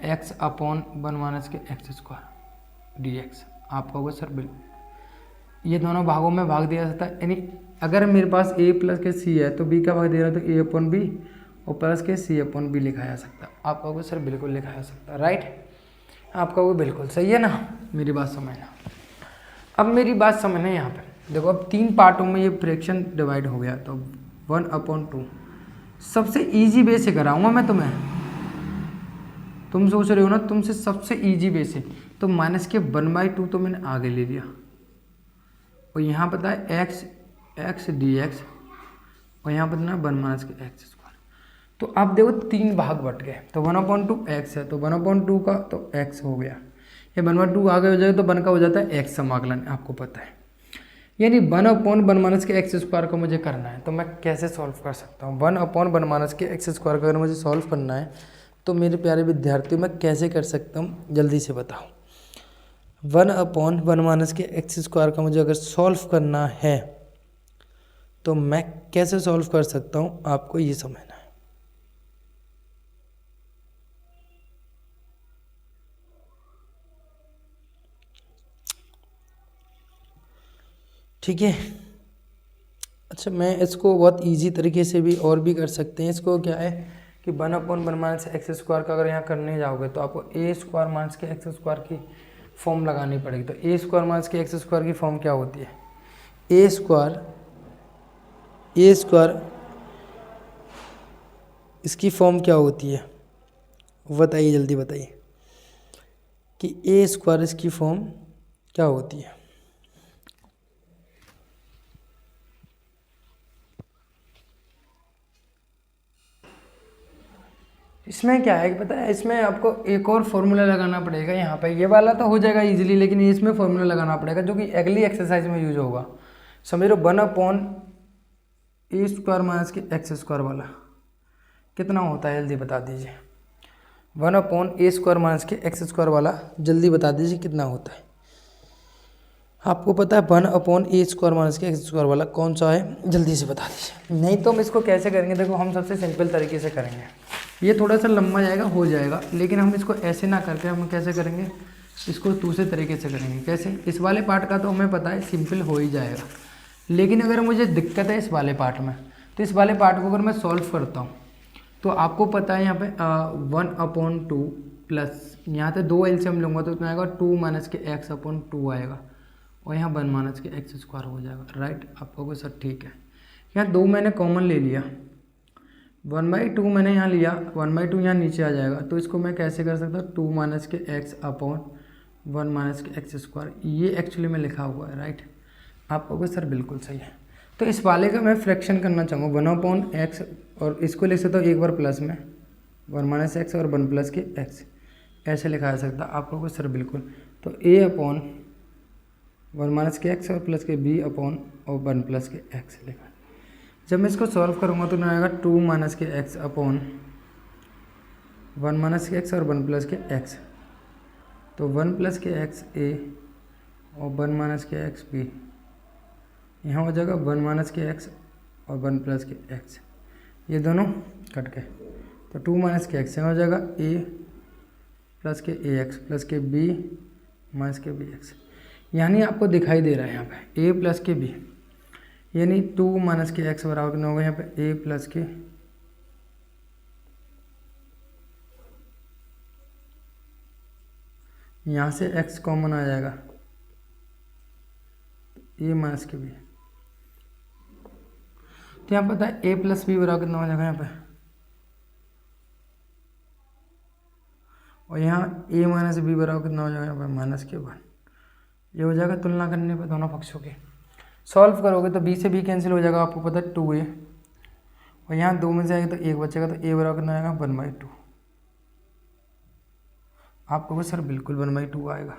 एक्स अपॉन 1 माइनस के एक्स स्क्वायर डी एक्स। आप कहोगे सर बिल्कुल ये दोनों भागों में भाग दिया जाता है, यानी अगर मेरे पास a प्लस के c है तो b का भाग दे रहा है तो a अपॉन बी और प्लस के c अपॉन बी लिखा जा सकता है। आप कहोगे सर बिल्कुल लिखा जा सकता है, राइट? आप कहोगे बिल्कुल सही है ना, मेरी बात समझना। अब मेरी बात समझना यहाँ पे देखो, अब 3 पार्टों में ये फ्रैक्शन डिवाइड हो गया तो 1/2 सबसे ईजी वे से कराऊंगा मैं तुम्हें। तुम सोच रहे हो ना तुमसे सबसे ईजी वे से, तो माइनस के 1/2 तो मैंने आगे ले लिया और यहाँ पता है एक्स डी एक्स और यहाँ पता है 1 माइनस के एक्स स्क्वायर। तो अब देखो 3 भाग बट गए, तो 1/2 एक्स है तो 1/2 का तो एक्स हो गया, ये 1/2 आगे हो जाएगा तो 1 का हो जाता है एक्स समाकलन, आपको पता है। यानी 1/1 माइनस के एक्स स्क्वायर को मुझे करना है, तो मैं कैसे सॉल्व कर सकता हूँ? 1/1 माइनस के एक्स स्क्वायर को अगर मुझे सॉल्व करना है तो मेरे प्यारे विद्यार्थियों मैं कैसे कर सकता हूँ, जल्दी से बताओ। 1/1 माइनस के एक्स स्क्वायर का मुझे अगर सॉल्व करना है तो मैं कैसे सॉल्व कर सकता हूँ, आपको ये समझना है। ठीक है, अच्छा मैं इसको बहुत इजी तरीके से भी और भी कर सकते हैं। इसको क्या है कि 1/1 माइनस एक्स स्क्वायर का अगर यहाँ करने जाओगे तो आपको ए स्क्वायर माइनस के एक्स स्क्वायर की फॉर्म लगानी पड़ेगी। तो ए स्क्वायर माइनस के एक्स स्क्वायर की फॉर्म क्या होती है? ए स्क्वायर इसकी फॉर्म क्या होती है बताइए, जल्दी बताइए कि ए स्क्वायर इसकी फॉर्म क्या होती है? इसमें क्या है कि पता है, इसमें आपको एक और फॉर्मूला लगाना पड़ेगा। यहाँ पे ये वाला तो हो जाएगा इजीली, लेकिन इसमें फॉर्मूला लगाना पड़ेगा जो कि अगली एक्सरसाइज में यूज होगा। समझ लो 1/ए स्क्वायर माइनस के एक्स स्क्वायर वाला कितना होता है, जल्दी बता दीजिए। 1/ए स्क्वायर माइनस के एक्स स्क्वायर वाला जल्दी बता दीजिए कितना होता है। आपको पता है 1/ए स्क्वायर माइनस के एक्स स्क्वायर वाला कौन सा है, जल्दी से बता दीजिए। नहीं तो हम इसको कैसे करेंगे, देखो हम सबसे सिंपल तरीके से करेंगे, ये थोड़ा सा लंबा जाएगा हो जाएगा, लेकिन हम इसको ऐसे ना करके हम कैसे करेंगे, इसको दूसरे तरीके से करेंगे। कैसे? इस वाले पार्ट का तो हमें पता है सिंपल हो ही जाएगा, लेकिन अगर मुझे दिक्कत है इस वाले पार्ट में, तो इस वाले पार्ट को अगर मैं सॉल्व करता हूँ तो आपको पता है यहाँ पे 1/2 प्लस यहाँ से 2 एलसीएम लूँगा तो इतना आएगा 2 माइनस के एक्स अपॉन 2 आएगा और यहाँ 1 माइनस के एक्स स्क्वायर हो जाएगा, राइट? आपको सर ठीक है, यहाँ 2 मैंने कॉमन ले लिया, 1/2 मैंने यहाँ लिया, 1/2 यहाँ नीचे आ जाएगा, तो इसको मैं कैसे कर सकता हूँ 2 माइनस के एक्स अपॉन 1 माइनस के एक्स स्क्वायर, ये एक्चुअली में लिखा हुआ है, राइट? आप कहोगे सर बिल्कुल सही है। तो इस वाले का मैं फ्रैक्शन करना चाहूँगा 1/x और इसको लिख सकता हूँ एक बार प्लस में 1 माइनस एक्स और 1 प्लस के एक्स, ऐसे लिखा जा सकता है। आप कहोगे सर बिल्कुल, तो a अपॉन 1 माइनस के एक्स और प्लस के b अपॉन और 1 प्लस के एक्स लिखा। जब मैं इसको सॉल्व करूँगा तो ना आएगा 2 माइनस के एक्स अपॉन 1 माइनस के एक्स और 1 प्लस के एक्स, तो 1 प्लस के एक्स a और 1 माइनस के एक्स b, यहाँ हो जाएगा 1 माइनस के एक्स और 1 प्लस के एक्स, ये दोनों कट गए, तो 2 माइनस के एक्स यहाँ हो जाएगा a प्लस के ए एक्स प्लस के b माइनस के बी एक्स, यानी आपको दिखाई दे रहा है यहाँ पे a प्लस के b, यानी 2 माइनस के एक्स बराबर कितना होगा यहाँ पे a प्लस के यहाँ से x कॉमन आ जाएगा a माइनस के b, तो यहाँ पता है a प्लस बी बराबर कितना हो जाएगा यहाँ पे, और यहाँ a माइनस बी बराबर कितना हो जाएगा यहाँ पे माइनस के 1, ये हो जाएगा तुलना करने पे दोनों पक्षों की। सॉल्व करोगे तो b से b कैंसिल हो जाएगा, आपको पता है 2a, और यहाँ 2 में से आएगा तो 1 बचेगा, तो a बराबर कितना आएगा 1/2। आप कहोगे सर बिल्कुल 1/2 आएगा,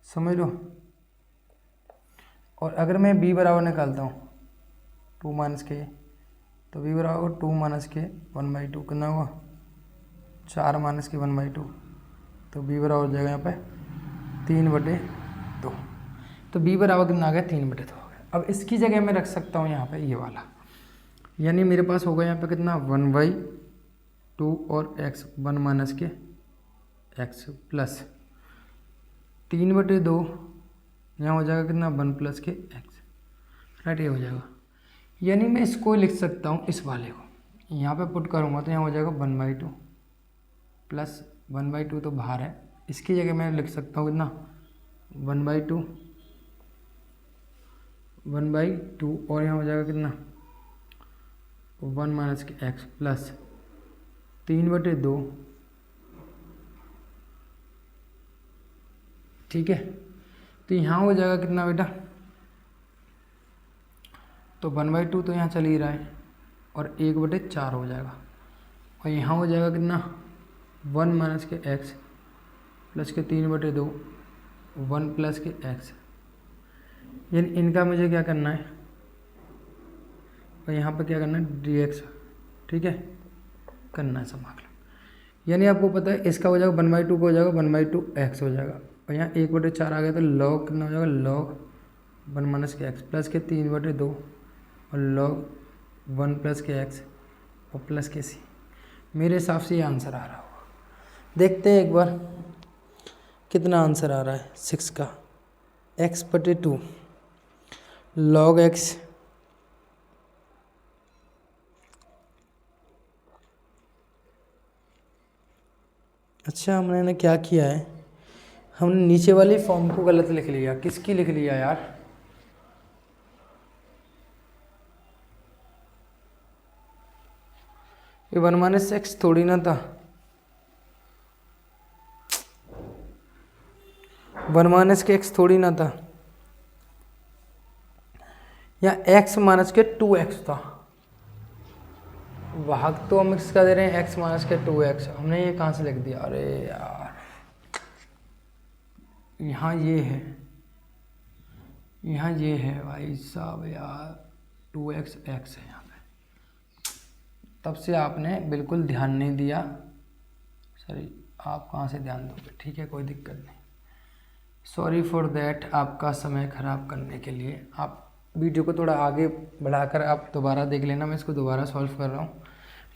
समझ लो। और अगर मैं b बराबर निकालता हूँ 2 माइनस के, तो b बराबर 2 माइनस के 1/2 कितना होगा 4 माइनस के 1/2, तो b बराबर हो जाएगा यहाँ पे 3/2। तो b बराबर कितना आ गया 3/2 हो गया। अब इसकी जगह मैं रख सकता हूँ यहाँ पे ये वाला, यानी मेरे पास होगा यहाँ पे कितना 1/2 और x 1 माइनस के x प्लस 3/2 यहाँ हो जाएगा कितना 1 प्लस के x, राइट, ये हो जाएगा। यानी मैं इसको लिख सकता हूँ, इस वाले को यहाँ पे पुट करूँगा तो यहाँ हो जाएगा 1/2 प्लस 1/2 तो बाहर है, इसकी जगह मैं लिख सकता हूँ कितना 1/2 और यहाँ हो जाएगा कितना 1 माइनस के x प्लस 3/2, ठीक है। तो यहाँ हो जाएगा कितना बेटा, तो 1/2 तो यहाँ चल ही रहा है और 1/4 हो जाएगा, और यहाँ हो जाएगा कितना 1 माइनस के x प्लस के 3/2 1 प्लस के x, यानी इनका मुझे क्या करना है और यहाँ पर क्या करना है dx, ठीक है, करना है समाकलन। यानी आपको पता है इसका हो जाएगा 1/2 का हो जाएगा 1/2 x हो जाएगा, और यहाँ 1/4 आ गया तो log कितना हो जाएगा log 1 माइनस के x प्लस के 3/2 और log 1 प्लस के x और प्लस के c। मेरे हिसाब से ये आंसर आ रहा होगा, देखते हैं एक बार कितना आंसर आ रहा है 6 का। x/2 log x अच्छा, हमने क्या किया है, हमने नीचे वाली फॉर्म को गलत लिख लिया। किसकी लिख लिया यार, ये 1 माइनस एक्स थोड़ी ना था, 1 माइनस के एक्स थोड़ी ना था, या x माइनस के 2x था। भाग तो हम इसका दे रहे हैं x माइनस के 2x, हमने ये कहाँ से लिख दिया, अरे यार यहाँ ये है, यहाँ ये है भाई साहब यार 2x x है यहाँ पे, तब से आपने बिल्कुल ध्यान नहीं दिया। सॉरी, आप कहाँ से ध्यान दोगे, ठीक है, कोई दिक्कत नहीं, सॉरी फॉर दैट, आपका समय ख़राब करने के लिए। आप वीडियो को थोड़ा आगे बढ़ाकर आप दोबारा देख लेना, मैं इसको दोबारा सॉल्व कर रहा हूँ,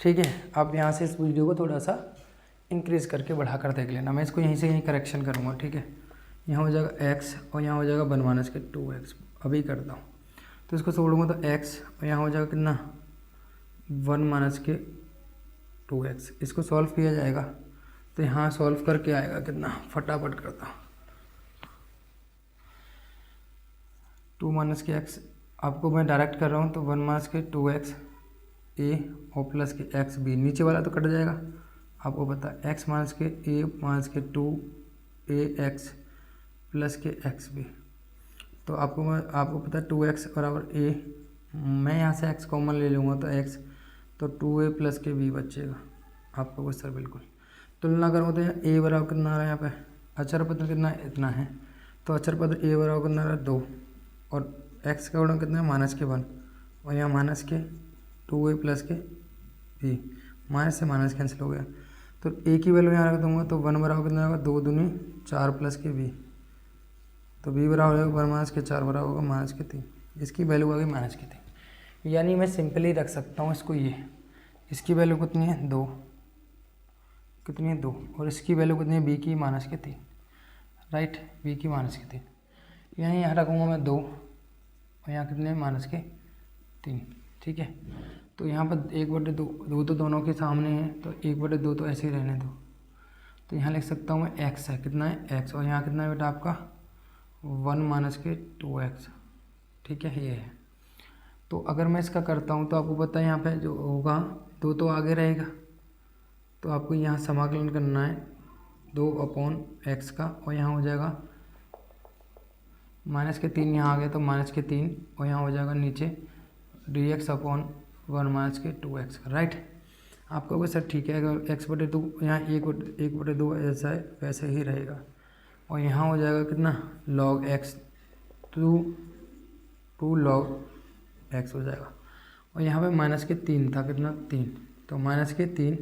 ठीक है। आप यहाँ से इस वीडियो को थोड़ा सा इंक्रीज़ करके बढ़ाकर देख लेना, मैं इसको यहीं से यहीं करेक्शन करूँगा, ठीक है। यहाँ हो जाएगा x और यहाँ हो जाएगा 1 माइनस के 2x, अभी करता हूँ तो इसको छोड़ूंगा तो x और यहाँ हो जाएगा कितना 1 माइनस के 2x, इसको सॉल्व किया जाएगा तो यहाँ सॉल्व करके आएगा कितना, फटाफट करता हूँ 2 माइनस के x, आपको मैं डायरेक्ट कर रहा हूँ तो 1 माइनस के 2x a और प्लस के x b, नीचे वाला तो कट जाएगा, आपको पता है x माइनस के a माइनस के 2ax प्लस के एक्स बी, तो आपको पता है 2x बराबर a, मैं यहाँ से x कॉमन ले लूँगा तो x, तो 2a प्लस के b बचेगा आपको कुछ सर, बिल्कुल तुलना करूँगा तो यहाँ a बराबर कितना आ रहा है, यहाँ पे अचर पद कितना इतना है, तो अचर पद a बराबर कितना आ रहा है 2 और x का गुणन कितना है -1 और यहाँ माइनस के 2a प्लस के b, माइनस से माइनस कैंसिल हो गया, तो a की वैल्यू यहाँ रख दूँगा तो 1 बराबर कितना होगा 2 दूनी 4 प्लस के b, तो b बराबर होगा 1 माइनस के 4 बराबर होगा माइनस के 3, इसकी वैल्यू आ गई माइनस के 3। यानी मैं सिंपली रख सकता हूँ इसको, ये इसकी वैल्यू कितनी है 2, कितनी है 2, और इसकी वैल्यू कितनी है b की -3, राइट, b की -3, यानी यहाँ रखूँगा मैं 2 और यहाँ कितने -3, ठीक है। तो यहाँ पर 1/2 तो दोनों के सामने है तो 1/2 तो ऐसे ही रहने दो, तो यहाँ लिख सकता हूँ मैं x है, कितना है x, और यहाँ कितना है बेटा आपका 1 माइनस के 2x, ठीक है, ये है। तो अगर मैं इसका करता हूँ तो आपको पता है यहाँ पे जो होगा 2 तो आगे रहेगा, तो आपको यहाँ समाकलन करना है 2/x का, और यहाँ हो जाएगा -3, यहाँ आ गया तो -3, और यहाँ हो जाएगा नीचे dx/1 माइनस के 2x, राइट। आपका वो सर ठीक है, अगर x/2 यहाँ 1/2 ऐसा है वैसे ही रहेगा, और यहाँ हो जाएगा कितना log x 2 log x हो जाएगा, और यहाँ पे -3 था, कितना 3, तो -3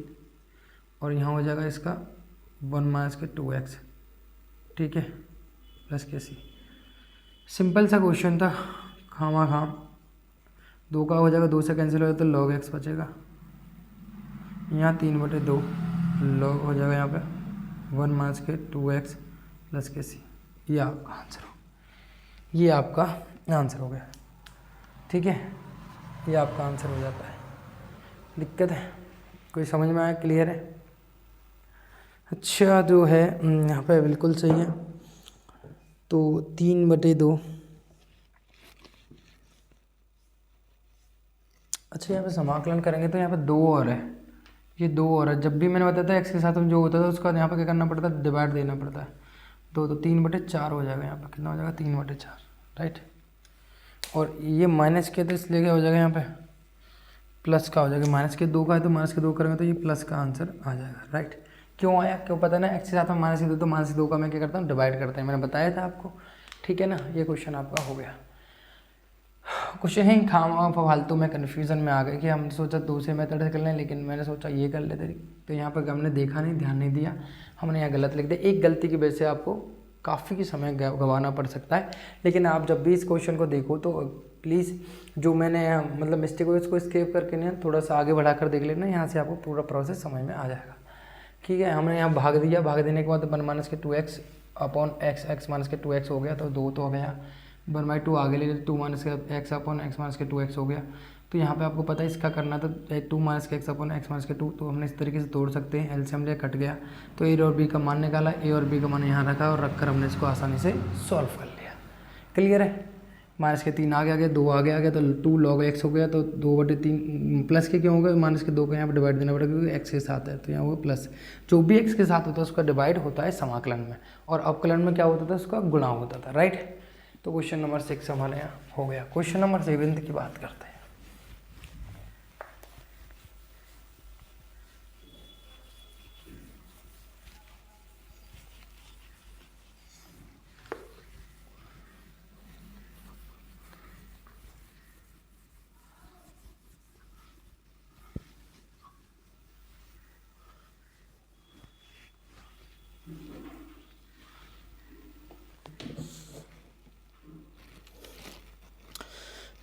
और यहाँ हो जाएगा इसका 1 माइनस के 2x, ठीक है, प्लस के c। सिंपल सा क्वेश्चन था, खामा खाम। 2 का हो जाएगा, 2 से कैंसिल हो जाए तो log x बचेगा। यहाँ 3/2 log हो जाएगा यहाँ पे 1 माइनस के 2x प्लस के सी। ये आपका आंसर हो, ये आपका आंसर हो गया। ठीक है, ये आपका आंसर हो जाता है। दिक्कत है कोई समझ में आया? क्लियर है? अच्छा, जो है यहाँ पे बिल्कुल सही है। तो 3/2। अच्छा, यहाँ पे समाकलन करेंगे तो यहाँ पे 2 और है, ये 2 और है। जब भी मैंने बताया था एक्स के साथ में जो होता था उसका यहाँ पे क्या करना पड़ता है, डिवाइड देना पड़ता है। 2 तो 3/4 हो जाएगा। यहाँ पे कितना हो जाएगा, 3/4, राइट। और ये माइनस के तो इसलिए क्या हो जाएगा, यहाँ पे प्लस का हो जाएगा। माइनस के 2 का है तो माइनस के 2 करेंगे तो ये प्लस का आंसर आ जाएगा, राइट। क्यों आया, क्यों पता ना, एक्स के साथ में माइनस के 2 तो माइनस के 2 का मैं क्या करता हूँ, डिवाइड करते हैं। मैंने बताया था आपको, ठीक है ना। ये क्वेश्चन आपका हो गया। कुछ ही खामा फालतू में कन्फ्यूज़न में आ गए कि हमने सोचा दूसरे मेथड से कर लें, लेकिन मैंने सोचा ये कर लेते। तो यहाँ पर हमने देखा नहीं, ध्यान नहीं दिया, हमने यहाँ गलत लिख दिया। एक गलती की वजह से आपको काफ़ी समय गंवाना पड़ सकता है। लेकिन आप जब भी इस क्वेश्चन को देखो तो प्लीज़ जो मैंने मतलब मिस्टेक हुई उसको स्किप करके ना थोड़ा सा आगे बढ़ाकर देख लेना, यहाँ से आपको पूरा प्रोसेस समझ में आ जाएगा। ठीक है, हमने यहाँ भाग दिया, भाग देने के बाद 1 माइनस के 2x upon x, x minus के 2x हो गया तो 2 तो हो गया। 1/2 आगे ले लेते, 2 माइनस के x अपॉन एक्स माइनस के 2x हो गया। तो यहाँ पे आपको पता है इसका करना था 2 माइनस के x अपॉन एक्स माइनस के 2, तो हमने इस तरीके से तोड़ सकते हैं। एलसीएम ले कट गया तो ए और बी का मान निकाला, ए और बी का मान यहाँ रखा और रखकर हमने इसको आसानी से सॉल्व कर लिया। क्लियर है? माइनस के 3 आगे आ गया, 2 आगे आ गया तो 2 log x हो गया। तो 2/3 प्लस के क्यों हो गया, माइनस के 2 का यहाँ पर डिवाइड देना पड़ेगा क्योंकि x के साथ है तो यहाँ होगा प्लस। जो भी x के साथ होता है उसका डिवाइड होता है समाकलन में, और अवकलन में क्या होता था, उसका गुणा होता था, राइट। तो क्वेश्चन नंबर 6 हमारे यहाँ हो गया। क्वेश्चन नंबर 7 की बात करते हैं।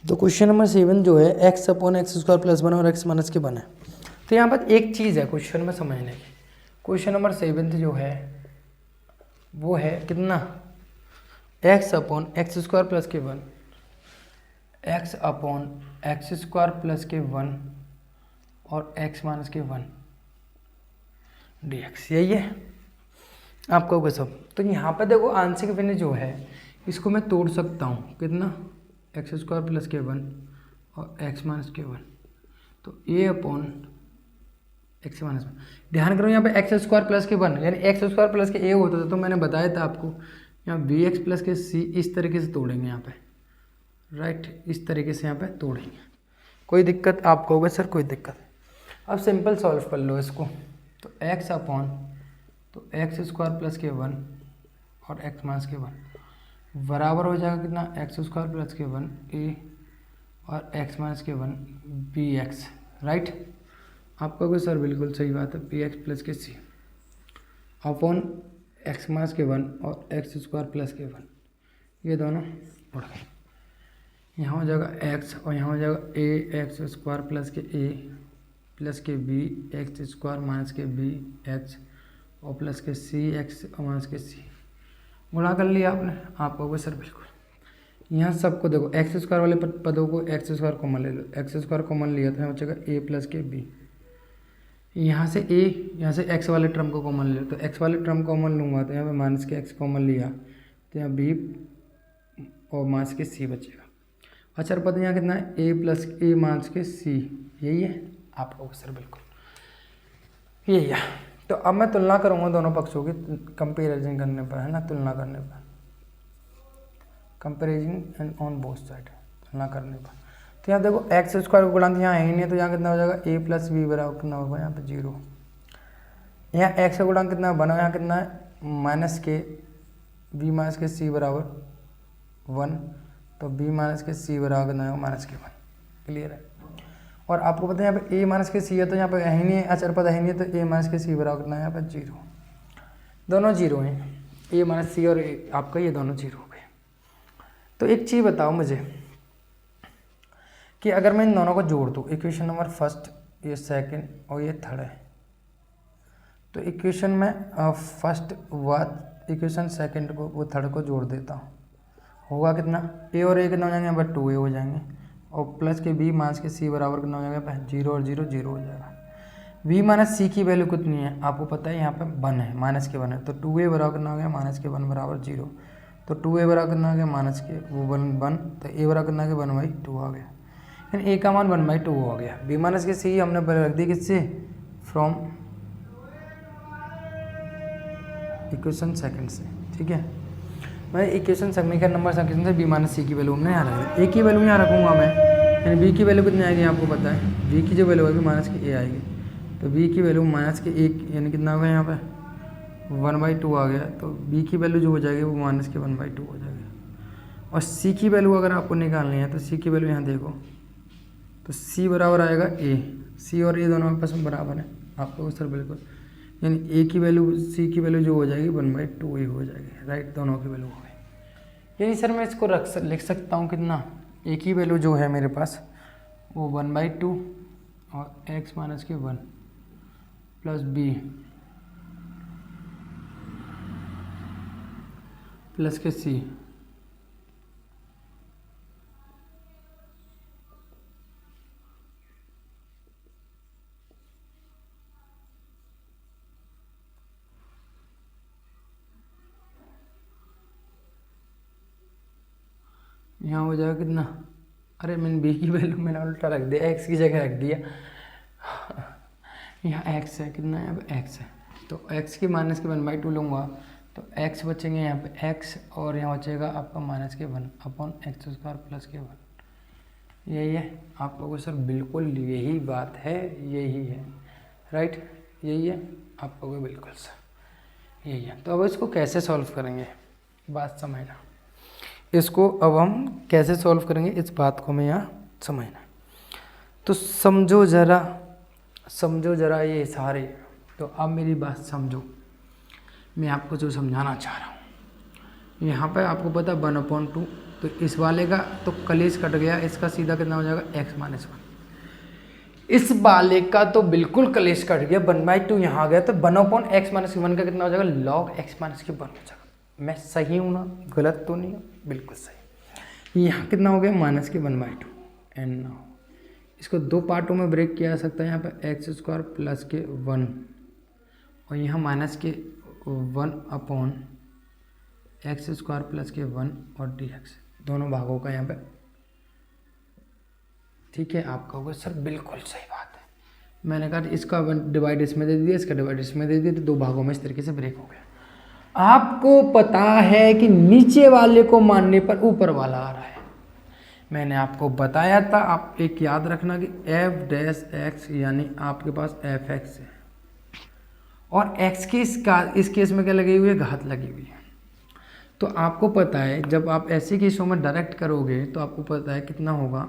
तो क्वेश्चन नंबर 7 जो है x upon X square plus 1 और x माइनस के 1 है। तो यहाँ पर एक चीज़ है क्वेश्चन में समझने की। क्वेश्चन नंबर 7 जो है वो है कितना, x upon X square plus के 1, x upon X square plus के 1 और x माइनस के 1 dx, यही है आपका होगा सब। तो यहाँ पर देखो आंशिक भिन्न जो है इसको मैं तोड़ सकता हूँ, कितना, एक्स स्क्वायर प्लस के 1 और एक्स माइनस के 1, तो ए अपॉन एक्स माइनस 1। ध्यान करो यहाँ पे एक्स स्क्वायर प्लस के 1 यानी एक्स स्क्वायर प्लस के ए होता था, तो मैंने बताया था आपको यहाँ बी एक्स प्लस के सी इस तरीके से तोड़ेंगे यहाँ पे, राइट, इस तरीके से यहाँ पे तोड़ेंगे। कोई दिक्कत आप कहोगे सर कोई दिक्कत? अब सिंपल सॉल्व कर लो इसको। तो एक्स अपॉन, तो एक्स स्क्वायर प्लस के 1 और एक्स माइनस के 1 बराबर हो जाएगा कितना, एक्स स्क्वायर प्लस के 1 ए और एक्स माइनस के 1 बी एक्स, राइट। आप कहोगे सर बिल्कुल सही बात है, बी एक्स प्लस के सी अपॉन एक्स माइनस के 1 और एक्स स्क्वायर प्लस के 1, ये दोनों उड़ गए। यहाँ हो जाएगा एक्स और यहाँ हो जाएगा ए एक्स स्क्वायर प्लस के ए प्लस के बी एक्स स्क्वायर माइनस के बी एक्स और प्लस के सी एक्स और माइनस के सी, गुणा कर लिया आपने। आप कहोगे सर बिल्कुल। यहाँ सबको देखो एक्स स्क्वायर वाले पदों को एक्स स्क्वायर कॉमन ले लो, एक्स स्क्वायर कॉमन लिया तो यहाँ बचेगा ए प्लस के बी, यहाँ से ए, यहाँ से एक्स वाले टर्म को कॉमन ले लो, तो एक्स वाले टर्म कॉमन लूँगा तो यहाँ पे माइनस के एक्स कॉमन लिया तो यहाँ बी और माइनस के सी बचेगा। अचर पद यहाँ कितना है, ए प्लस ए माइनस के सी, यही है। आप कहोगे सर बिल्कुल यही है। तो अब मैं तुलना करूँगा दोनों पक्षों की, कंपेरिजन करने पर, है ना, तुलना करने पर, comparison and on both side, तुलना करने पर। तो यहाँ देखो एक्स स्क्वायर गुणांक यहाँ है ही नहीं, तो यहाँ कितना हो जाएगा ए प्लस बी बराबर कितना होगा, यहाँ पे 0। यहाँ एक्स का गुणांक कितना बना, यहाँ कितना है माइनस के बी माइनस के सी बराबर 1, तो बी माइनस के सी बराबर कितना होगा, माइनस के 1। क्लियर है? और आपको पता है यहाँ पे ए माइनस के सी है तो यहाँ पे है ही नहीं है, अचर पद है ही नहीं है, तो ए माइनस के सी बराबर कितना है, यहाँ पे 0, दोनों 0 हैं, ए माइनस सी और आपका ये दोनों 0 हो गए। तो एक चीज़ बताओ मुझे कि अगर मैं इन दोनों को जोड़ दूँ, इक्वेशन नंबर फर्स्ट, ये सेकंड और ये थर्ड है, तो इक्वेशन में फर्स्ट व इक्वेशन सेकंड को वो थर्ड को जोड़ देता हूँ, होगा कितना, ए और ए कितना हो जाएंगे, यहाँ पर 2a हो जाएंगे, और प्लस के b माइनस के c बराबर कितना हो जाएगा, 0 और 0 0 हो जाएगा। b माइनस c की वैल्यू कितनी है आपको पता है, यहाँ पे 1 है, माइनस के 1 है, तो 2a बराबर कितना हो गया, माइनस के 1 बराबर 0, तो 2a बराबर कितना हो गया, माइनस के वो 1, तो a बराबर कितना हो गया, 1/2 आ गया, यानी a का मान 1/2 हो गया। b माइनस के c हमने रख दी किससे, फ्रॉम इक्वेशन सेकंड से, ठीक है। मैं इक्वेशन समीकरण नंबर सेकंड से b माइनस सी की वैल्यू हमने यहाँ रख दी, a की वैल्यू यहाँ रखूँगा मैं, यानी b की वैल्यू कितनी आएगी आपको पता है, b की जो वैल्यू आएगी माइनस की a आएगी, तो b की वैल्यू माइनस के 1 यानी कितना होगा यहाँ पे 1/2 आ गया, तो b की वैल्यू जो हो जाएगी वो माइनस के 1/2 हो जाएगी। और c की वैल्यू अगर आपको निकालनी है तो c की वैल्यू यहाँ देखो, तो c बराबर आएगा a, c और a दोनों आपस में बराबर है आपको सर, बिल्कुल, यानी a की वैल्यू c की वैल्यू जो हो जाएगी 1/2 ही हो जाएगी, राइट, दोनों की वैल्यू हो गई। यानी सर मैं इसको लिख सकता हूँ कितना, a की वैल्यू जो है मेरे पास वो 1/2 और x माइनस के 1 प्लस b प्लस के c, यहाँ हो जाएगा कितना, अरे मैंने b की वैल्यू मैंने उल्टा रख दिया, x की जगह रख दिया, यहाँ x है, कितना है अब x है, तो x की माइनस के 1/2 लूँगा तो x बचेंगे यहाँ पे x, और यहाँ बचेगा आपका माइनस के 1/x² प्लस के 1, यही है आप लोगों सर, बिल्कुल यही बात है, यही है, राइट, यही है आप लोगों बिल्कुल सर, यही है। तो अब इसको कैसे सॉल्व करेंगे, बात समझना, इसको अब हम कैसे सॉल्व करेंगे इस बात को मैं यहाँ समझना, तो समझो ज़रा ये सारे, तो अब मेरी बात समझो, मैं आपको जो समझाना चाह रहा हूँ, यहाँ पे आपको पता 1/2, तो इस वाले का तो कलेश कट गया, इसका सीधा कितना हो जाएगा x माइनस 1, इस वाले का तो बिल्कुल कलेश कट गया, 1/2 यहाँ आ गया, तो 1/x माइनस 1 का कितना हो जाएगा, log x माइनस के 1 हो जाएगा। मैं सही हूँ ना, गलत तो नहीं हूँ, बिल्कुल सही। यहाँ कितना हो गया, माइनस के 1/2, एंड नाउ इसको दो पार्टों में ब्रेक किया जा सकता है, यहाँ पे x² प्लस के 1 और यहाँ माइनस के 1/x² प्लस के 1 और dx, दोनों भागों का यहाँ पे, ठीक है। आप कहोगे सर बिल्कुल सही बात है, मैंने कहा इसका डिवाइड इसमें दे दिया, इसका डिवाइड इसमें दे दिया, तो दो भागों में इस तरीके से ब्रेक हो गया। आपको पता है कि नीचे वाले को मानने पर ऊपर वाला आ रहा है, मैंने आपको बताया था, आप एक याद रखना कि f' यानी आपके पास fx है, और x की इस केस में क्या लगी हुई है, घात लगी हुई है। तो आपको पता है जब आप ऐसे केसों में डायरेक्ट करोगे तो आपको पता है कितना होगा,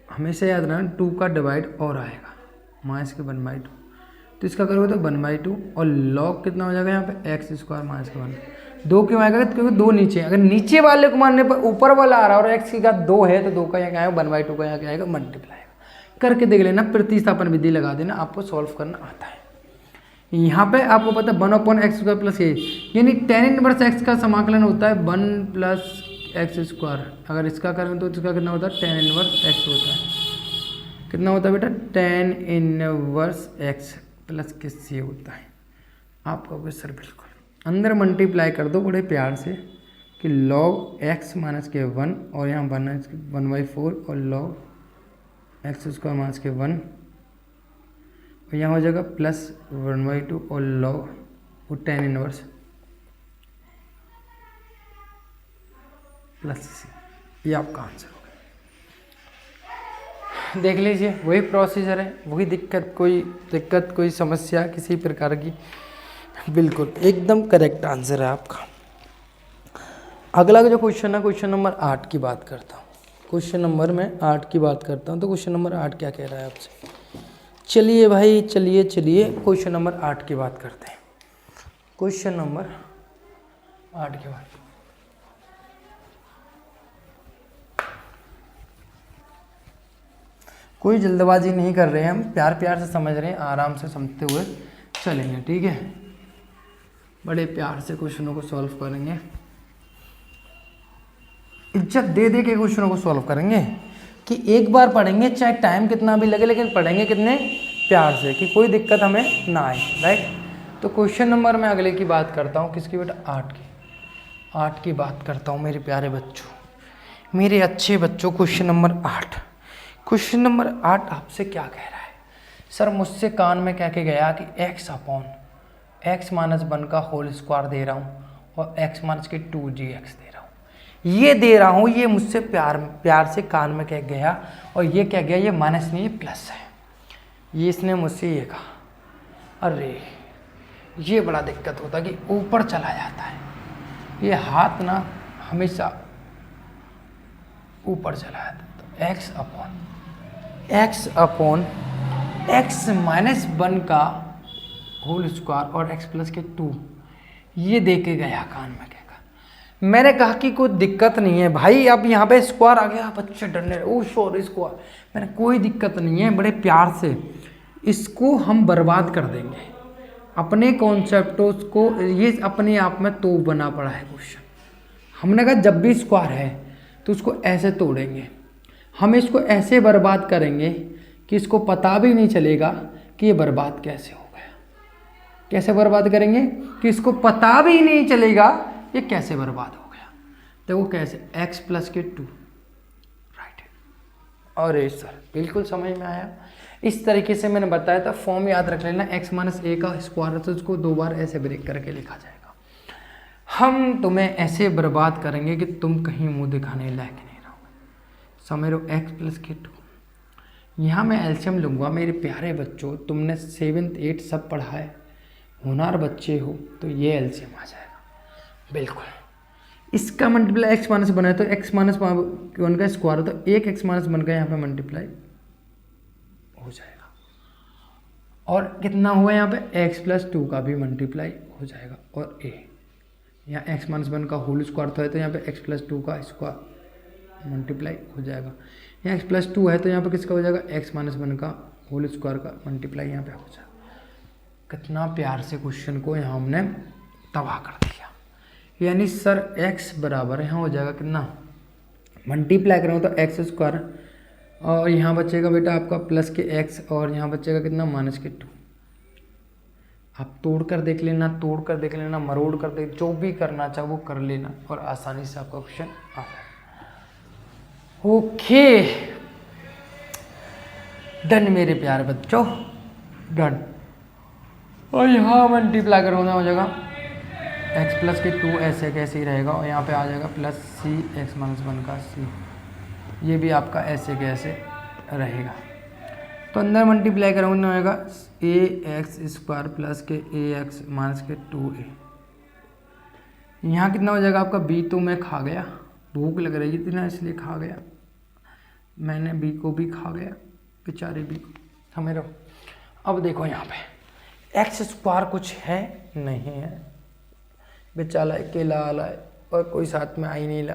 हमेशा याद रखना 2 का डिवाइड और आएगा, माइनस के 1/2, तो इसका करोगे तो 1/2 और log कितना हो जाएगा यहाँ पे x² माइनस के 1, 2 क्यों आएगा क्योंकि 2 नीचे है, अगर नीचे वाले को मानने पर ऊपर वाला आ रहा है और x की घात 2 है तो 2 का यहाँ क्या आएगा, 1/2 का यहाँ क्या आएगा, मल्टीप्लाई करके देख लेना, प्रतिस्थापन विधि लगा देना, आपको सॉल्व करना आता है। यहाँ पे आपको पता है 1/x² प्लस a, यानी tan इनवर्स x का समाकलन होता है 1 + x², अगर इसका करें तो इसका कितना होता है, tan इनवर्स x होता है, कितना होता है बेटा, tan इनवर्स x प्लस के c होता है। आप कहोगे सर बिल्कुल, अंदर मल्टीप्लाई कर दो बड़े प्यार से कि log x माइनस के 1 और यहाँ 1/4 और log x² माइनस के 1 और यहाँ हो जाएगा प्लस 1/2 और log वो tan इनवर्स प्लस c, ये आपका आंसर होगा। देख लीजिए वही प्रोसीजर है, वही दिक्कत कोई समस्या किसी प्रकार की, बिल्कुल एकदम करेक्ट आंसर है आपका। अगला जो क्वेश्चन है, क्वेश्चन नंबर 8 की बात करता हूँ, क्वेश्चन नंबर में 8 की बात करता हूँ, तो क्वेश्चन नंबर 8 क्या कह रहा है आपसे, चलिए भाई चलिए क्वेश्चन नंबर 8 की बात करते हैं। क्वेश्चन नंबर 8 के बाद कोई जल्दबाजी नहीं कर रहे हैं, हम प्यार प्यार से समझ रहे हैं, आराम से समझते हुए चलेंगे, ठीक है। बड़े प्यार से क्वेश्चनों को सॉल्व करेंगे, इज्जत दे दे के क्वेश्चनों को सॉल्व करेंगे कि एक बार पढ़ेंगे चाहे टाइम कितना भी लगे, लेकिन पढ़ेंगे कितने प्यार से कि कोई दिक्कत हमें ना आए, राइट। तो क्वेश्चन नंबर मैं अगले की बात करता हूँ, किसकी बेटा, 8 की बात करता हूँ मेरे प्यारे बच्चों, मेरे अच्छे बच्चों। क्वेश्चन नंबर 8, क्वेश्चन नंबर 8 आपसे क्या कह रहा है? सर मुझसे कान में कह के गया कि x अपॉन x माइनस 1 का होल स्क्वायर दे रहा हूँ और x माइनस के 2gx दे रहा हूँ, ये दे रहा हूँ, ये मुझसे प्यार से कान में कह गया, और ये क्या गया, ये माइनस नहीं, ये प्लस है, ये इसने मुझसे ये कहा। अरे ये बड़ा दिक्कत होता है कि ऊपर चला जाता है, ये हाथ ना हमेशा ऊपर चला जाता है। तो x अपॉन x माइनस 1 का होल स्क्वायर और x प्लस के 2, ये दे के गया कान में कहकर। मैंने कहा कि कोई दिक्कत नहीं है भाई, अब यहाँ पे स्क्वायर आ गया, बच्चे डरने, ओ सॉरी स्क्वायर, मैंने कोई दिक्कत नहीं है, बड़े प्यार से इसको हम बर्बाद कर देंगे अपने कॉन्सेप्टों को, ये अपने आप में तो बना पड़ा है क्वेश्चन। हमने कहा जब भी स्क्वायर है तो उसको ऐसे तोड़ेंगे, हम इसको ऐसे बर्बाद करेंगे कि इसको पता भी नहीं चलेगा कि ये बर्बाद कैसे हो गया। कैसे बर्बाद करेंगे कि इसको पता भी नहीं चलेगा ये कैसे बर्बाद हो गया। देखो कैसे, x प्लस के 2, राइट। और ये सर बिल्कुल समझ में आया, इस तरीके से मैंने बताया था। फॉर्म याद रख लेना, x माइनस a का स्क्वायर है तो उसको 2 बार ऐसे ब्रेक करके लिखा जाएगा। हम तुम्हें ऐसे बर्बाद करेंगे कि तुम कहीं मुंह दिखाने लायक नहीं रहोगे। समझो x प्लस के 2, यहाँ मैं एलसीएम लूँगा। मेरे प्यारे बच्चों, तुमने 7th 8th सब पढ़ा है, होनहार बच्चे हो, तो ये एलसीएम आ जाएगा बिल्कुल। इसका मल्टीप्लाई x माइनस 1 है तो x माइनस 1 का स्क्वायर है तो एक x माइनस 1 का यहाँ पे मल्टीप्लाई हो जाएगा, और कितना हुआ यहाँ पे x प्लस 2 का भी मल्टीप्लाई हो जाएगा, और a यहाँ x माइनस 1 का होल स्क्वायर तो है तो यहाँ पे x प्लस 2 का स्क्वायर मल्टीप्लाई हो जाएगा। यहाँ x प्लस 2 है तो यहाँ पे किसका हो जाएगा, x माइनस 1 का होल स्क्वायर का मल्टीप्लाई यहाँ पे हो जाएगा। कितना प्यार से क्वेश्चन को यहाँ हमने तबाह कर दिया। यानी सर x बराबर यहाँ हो जाएगा कितना, मल्टीप्लाई करूँगा तो x स्क्वायर, और यहाँ बचेगा बेटा आपका प्लस के x, और यहाँ बचेगा कितना, माइनस के 2। आप तोड़ कर देख लेना, मरोड़ कर देख, जो भी करना चाहो वो कर लेना, और आसानी से आपका क्वेश्चन आ जाएगा। ओके डन मेरे प्यारे बच्चों, डन। और यहाँ मल्टीप्लाई करूँगा हो जाएगा x प्लस के 2 ऐसे कैसे ही रहेगा, और यहाँ पे आ जाएगा प्लस c x माइनस 1 का c, ये भी आपका ऐसे कैसे रहेगा। तो अंदर मल्टीप्लाई करूँगा हो जाएगा ax स्क्वायर प्लस के ax माइनस के 2a। यहाँ कितना हो जाएगा आपका, b तो मैं खा गया, भूख लग रही थी ना इसलिए खा गया, मैंने b को भी खा गया, बेचारे b को, समझ रहे हो। अब देखो यहाँ पे x स्क्वायर कुछ है नहीं है, बेचारा अकेला आला है और कोई साथ में आ ही नहीं ला।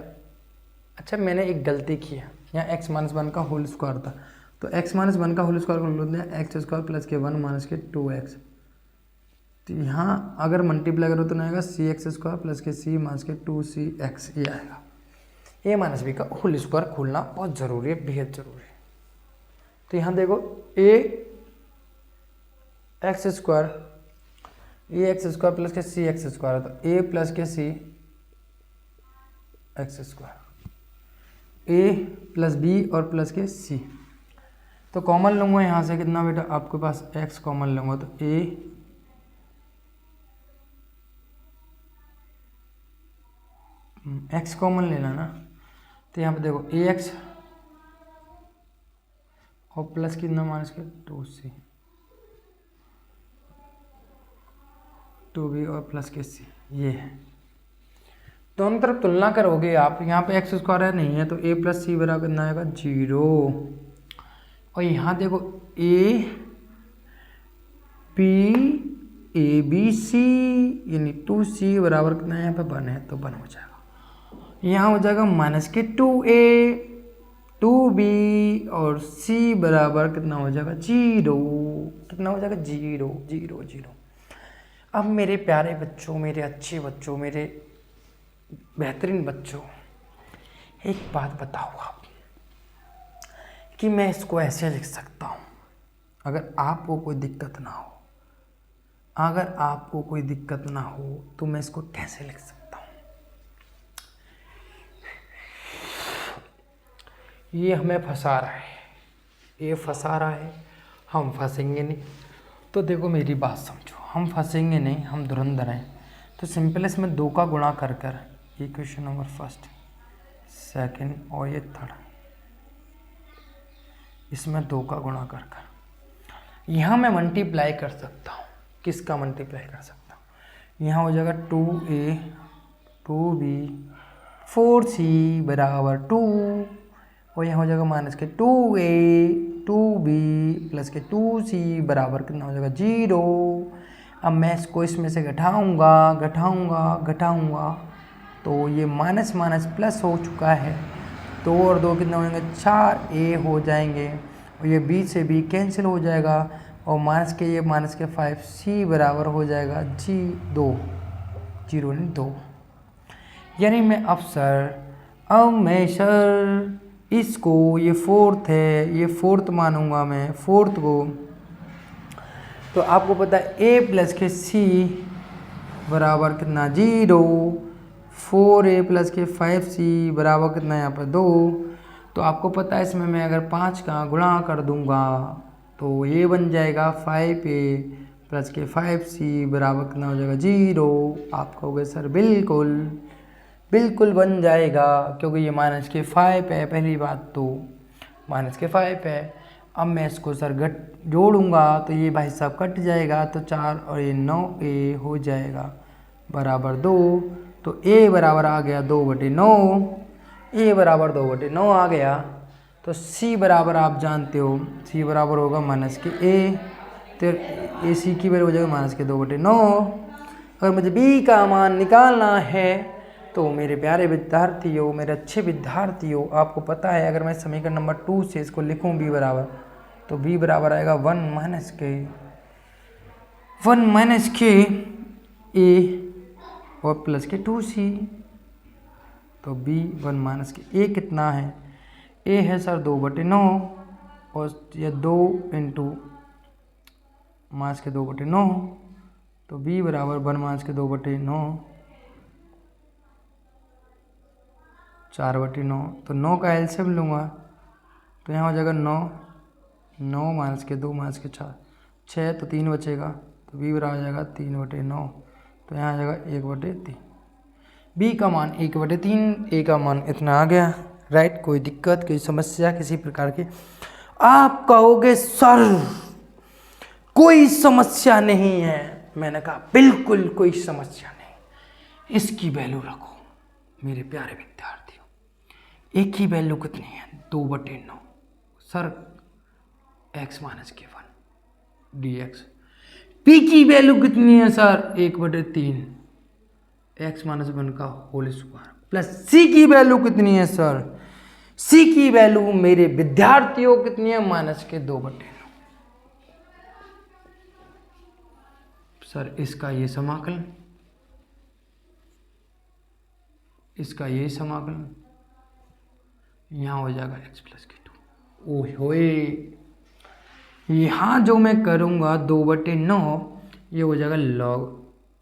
अच्छा मैंने एक गलती की है, यहाँ x माइनस 1 का होल स्क्वायर था तो x माइनस 1 का होल स्क्वायर को लिख दिया x स्क्वायर प्लस के 1 माइनस के 2x। तो यहाँ अगर मल्टीप्लाई करो तो ना आएगा सी एक्स स्क्वायर प्लस के सी माइनस के 2cx, ये आएगा। ए माइनस बी का होल स्क्वायर खोलना बहुत ज़रूरी है, बेहद ज़रूरी है। तो यहाँ देखो ए एक्स स्क्वायर प्लस के सी एक्स स्क्वायर है तो ए प्लस के सी x square, A plus B और प्लस के सी। तो कॉमन लूँगा यहाँ से कितना बेटा, आपके पास x कॉमन लूँगा तो a x कॉमन लेना ना, तो यहाँ पे देखो ax और प्लस कितना माइनस के 2c, 2b और प्लस के c, ये है। दोनों तरफ तुलना करोगे आप, यहाँ पे एक्स स्क्वायर है नहीं है तो a प्लस सी बराबर कितना आएगा 0, और यहाँ देखो a b A B C यानी 2c बराबर कितना है यहाँ पे 1 है तो 1 हो जाएगा। यहाँ हो जाएगा -2a 2b और c बराबर कितना हो जाएगा 0। कितना हो जाएगा 0 0 0। अब मेरे प्यारे बच्चों, मेरे अच्छे बच्चों, मेरे बेहतरीन बच्चों, एक बात बताओ आप कि मैं इसको ऐसे लिख सकता हूँ, अगर आपको कोई दिक्कत ना हो, अगर आपको कोई दिक्कत ना हो तो मैं इसको कैसे लिख सकता हूँ? ये हमें फंसा रहा है, ये फंसा रहा है, हम फंसेंगे नहीं। तो देखो मेरी बात समझो, हम फंसेंगे नहीं, हम धुरंधर हैं। तो सिंपल इसमें 2 का गुणा कर कर, ये क्वेश्चन नंबर फर्स्ट, सेकंड और ये थर्ड, इसमें 2 का गुणा कर कर यहाँ मैं मल्टीप्लाई कर सकता हूँ। किसका मल्टीप्लाई कर सकता हूँ? यहाँ हो जाएगा 2a 2b 4c बराबर 2 और यहाँ हो जाएगा -2a 2b प्लस के 2c बराबर कितना हो जाएगा 0। अब मैं इसको इसमें से घटाऊंगा घटाऊंगा घटाऊंगा तो ये माइनस माइनस प्लस हो चुका है। 2 और 2 कितना हो जाएंगे 4a हो जाएंगे और ये b से b कैंसिल हो जाएगा और माइनस के 5c बराबर हो जाएगा 2 0 नहीं 2। यानी मैं अब मैं सर इसको, ये फोर्थ है, ये फोर्थ मानूंगा मैं, फोर्थ को। तो आपको पता है a प्लस के c बराबर कितना 0, 4a प्लस के 5c बराबर कितना यहाँ पर 2। तो आपको पता है इसमें मैं अगर 5 का गुणा कर दूंगा तो ये बन जाएगा 5a प्लस के 5c बराबर कितना हो जाएगा 0। आप कहोगे सर बिल्कुल बन जाएगा क्योंकि ये -5 है, पहली बात तो -5 है। अब मैं इसको सर जोड़ूंगा तो ये भाई साहब कट जाएगा तो 4 और ये 9a हो जाएगा बराबर 2। तो a बराबर आ गया 2/9, a बराबर 2/9 आ गया। तो c बराबर आप जानते हो, c बराबर होगा -a, तो ac की वैल्यू हो जाएगा -2/9। अगर मुझे b का मान निकालना है तो मेरे प्यारे विद्यार्थियों, मेरे अच्छे विद्यार्थियों, आपको पता है अगर मैं समीकरण नंबर 2 से इसको लिखूं b बराबर, तो b बराबर आएगा 1 - k a और प्लस के 2c। तो b 1 - k a कितना है? a है सर 2/9 और ये 2 इंटू -2/9, तो b बराबर 1 - 2/9 4/9। तो 9 का एलसीएम लूँगा तो यहाँ हो जाएगा 9 -2 -4 6, तो 3 बचेगा, तो b बराबर आ जाएगा 3/9। तो यहाँ आ जाएगा 1/3। b का मान 1/3, a का मान इतना आ गया। राइट, कोई दिक्कत, कोई समस्या किसी प्रकार की? आप कहोगे सर कोई समस्या नहीं है। मैंने कहा बिल्कुल कोई समस्या नहीं, इसकी वैल्यू रखो मेरे प्यारे विद्यार्थियों। एक की वैल्यू कितनी है? 2/9 sir x - k1 dx। p की वैल्यू कितनी है सर? 1/3 x - 1 का होल स्क्वायर प्लस c की वैल्यू कितनी है सर? c की वैल्यू मेरे विद्यार्थियों कितनी है? -2/9। सर इसका ये समाकलन, इसका ये समाकलन, यहाँ हो जाएगा x + k2। ओह होए, यहाँ जो मैं करूँगा 2/9 ये हो जाएगा log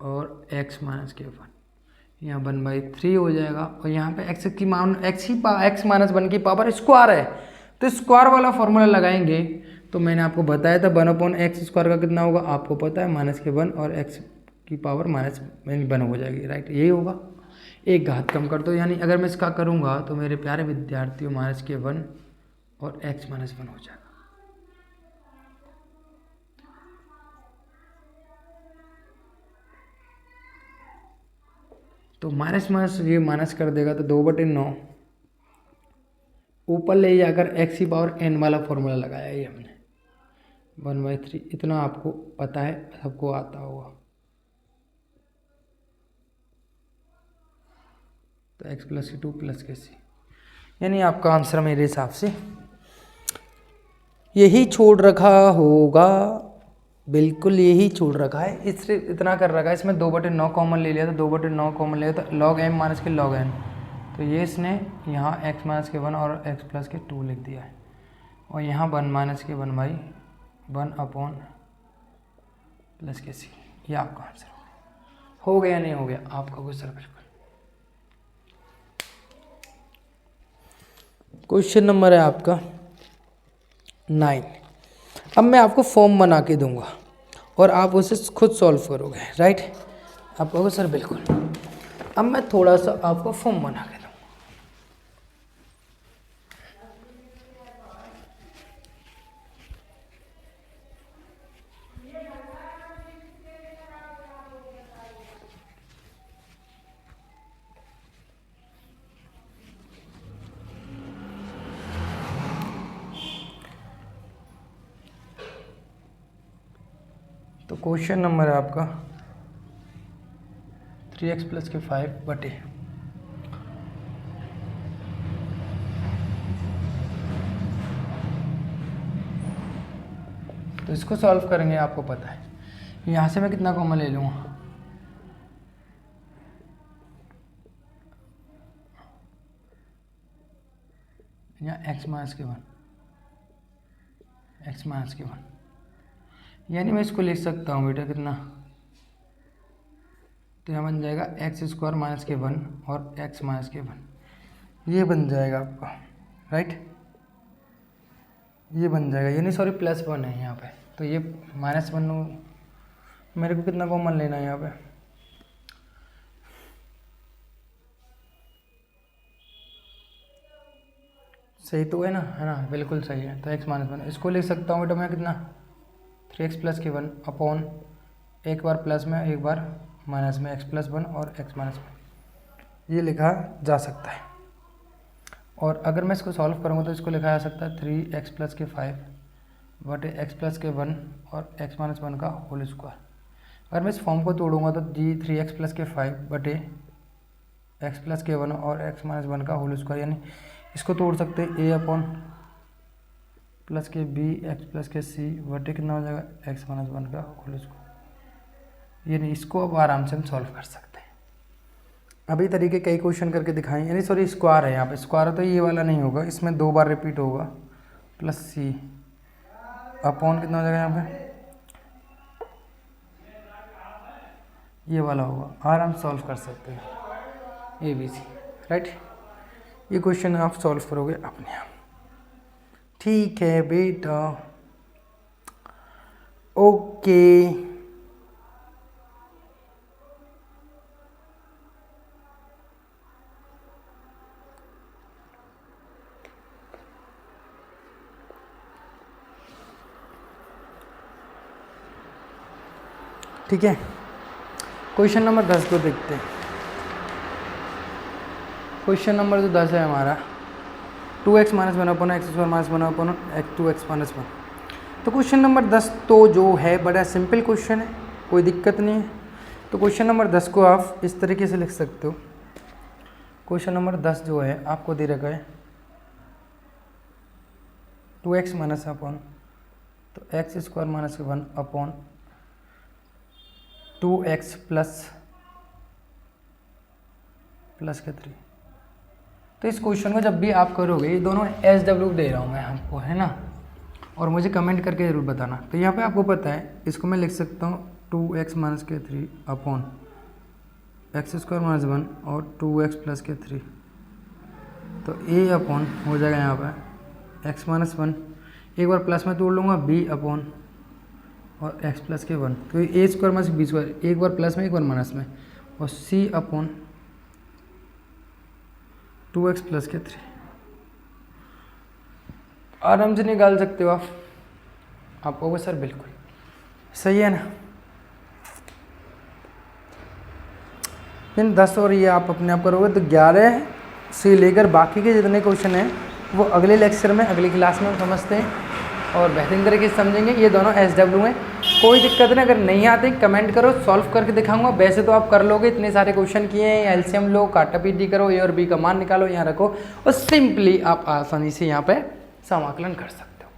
और x - k1, यहाँ 1/3 हो जाएगा और यहाँ पे x की मान x -1 की पावर स्क्वायर है तो स्क्वायर वाला फॉर्मूला लगाएंगे। तो मैंने आपको बताया था 1/x² का कितना होगा, आपको पता है -k1 और x की पावर -1 हो जाएगी। राइट, यही होगा। एक घात कम कर दो, यानी अगर मैं इसका करूँगा तो मेरे प्यारे विद्यार्थियों -k1 और x - 1 हो जाएगा। तो माइनस ये माइनस कर देगा तो 2/9 ऊपर ले जाकर x की पावर n वाला फॉर्मूला लगाया ये हमने। 1/3 इतना आपको पता है, सबको आता होगा। तो x प्लस की 2 प्लस के सी, यानी आपका आंसर मेरे हिसाब से यही छोड़ रखा होगा, बिल्कुल यही छोड़ रखा है। इससे इतना कर रखा है, इसमें 2/9 कॉमन ले लिया, तो 2/9 कॉमन ले लिया तो log m माइनस के log n, तो ये इसने यहाँ x माइनस के 1 और x प्लस के 2 लिख दिया है, और यहाँ 1 माइनस के 1/1 अपॉन प्लस के सी। ये आपका आंसर हो गया, नहीं हो गया आपका क्वेश्चन? बिल्कुल। क्वेश्चन नंबर है आपका 9। अब मैं आपको फॉर्म बना के दूंगा और आप उसे खुद सॉल्व करोगे, राइट? आप कहोगे सर बिल्कुल। अब मैं थोड़ा सा आपको फॉर्म बना के दूंगा। तो क्वेश्चन नंबर है आपका 3x प्लस के 5 बटे, तो इसको सॉल्व करेंगे, आपको पता है यहाँ से मैं कितना कॉमन ले लूँगा, यहाँ x माइनस के 1, x माइनस के 1, यानी मैं इसको लिख सकता हूँ बेटा कितना, तो यहाँ बन जाएगा एक्स स्क्वायर माइनस के 1 और x माइनस के 1, ये बन जाएगा आपका, राइट? ये बन जाएगा, यानी सॉरी +1 है यहाँ पे, तो ये -1, मेरे को कितना कॉमन लेना है यहाँ पे, सही तो है ना, बिल्कुल सही है। तो x माइनस 1 इसको लिख सकता हूँ बेटा मैं कितना, 3x प्लस के 1 अपॉन, एक बार प्लस में एक बार माइनस में, x प्लस 1 और x माइनस 1, ये लिखा जा सकता है। और अगर मैं इसको सॉल्व करूँगा तो इसको लिखा जा सकता है 3x प्लस के 5 बटे x प्लस के 1 और x माइनस 1 का होल स्क्वायर। अगर मैं इस फॉर्म को तोड़ूंगा तो जी 3x प्लस के 5 बटे x प्लस के 1 और x माइनस 1 का होल स्क्वायर, यानी इसको तोड़ सकते हैं a अपॉन प्लस के b x प्लस के c बटे कितना हो जाएगा x माइनस 1 का होल स्क्वायर, यानी इसको अब आराम से हम सॉल्व कर सकते हैं। अभी तरीके कई क्वेश्चन करके दिखाएं, यानी सॉरी स्क्वायर है, यहाँ पे स्क्वायर है तो ये वाला नहीं होगा, इसमें 2 बार रिपीट होगा, प्लस c अपॉन कितना हो जाएगा यहाँ पे, ये वाला होगा, आराम सॉल्व कर सकते हैं ABC, राइट? ये क्वेश्चन आप सॉल्व करोगे अपने आप, ठीक है बेटा, ओके। ठीक है, क्वेश्चन नंबर 10 को देखते हैं। क्वेश्चन नंबर जो 10 है हमारा 2x minus 1 upon X square minus 1 upon 2x minus 1। तो क्वेश्चन नंबर 10 तो जो है बड़ा सिंपल क्वेश्चन है, कोई दिक्कत नहीं है। तो क्वेश्चन नंबर 10 को आप इस तरीके से लिख सकते हो। क्वेश्चन नंबर 10 जो है आपको दे रखा है 2x माइनस अपॉन, तो X square minus 1 upon 2x plus के 3। तो इस क्वेश्चन को जब भी आप करोगे, ये दोनों SW दे रहा हूँ मैं आपको, है ना, और मुझे कमेंट करके ज़रूर बताना। तो यहाँ पे आपको पता है, इसको मैं लिख सकता हूँ 2x माइनस के 3 अपॉन एक्स स्क्वायर माइनस 1 और 2x प्लस के 3। तो a अपॉन हो जाएगा यहाँ पे x माइनस 1, एक बार प्लस में तोड़ लूँगा b अपॉन और x प्लस के 1, तो a square minus b square, एक बार प्लस में एक बार माइनस में, और c अपॉन 2x प्लस के 3। आराम से निकाल सकते हो आप कहोगे सर बिल्कुल सही है ना। इन 10 और ये आप अपने आप करोगे तो 11 से लेकर बाकी के जितने क्वेश्चन हैं वो अगले लेक्चर में, अगली क्लास में हम समझते हैं। और बेहतरीन तरीके से समझेंगे। ये दोनों SW हैं, कोई दिक्कत नहीं। अगर नहीं आते कमेंट करो, सॉल्व करके दिखाऊंगा। वैसे तो आप कर लोगे, इतने सारे क्वेश्चन किए हैं। एलसीएम लो, काटा पीटी करो, ए और बी का मान निकालो, यहाँ रखो और सिंपली आप आसानी से यहाँ पे समाकलन कर सकते हो।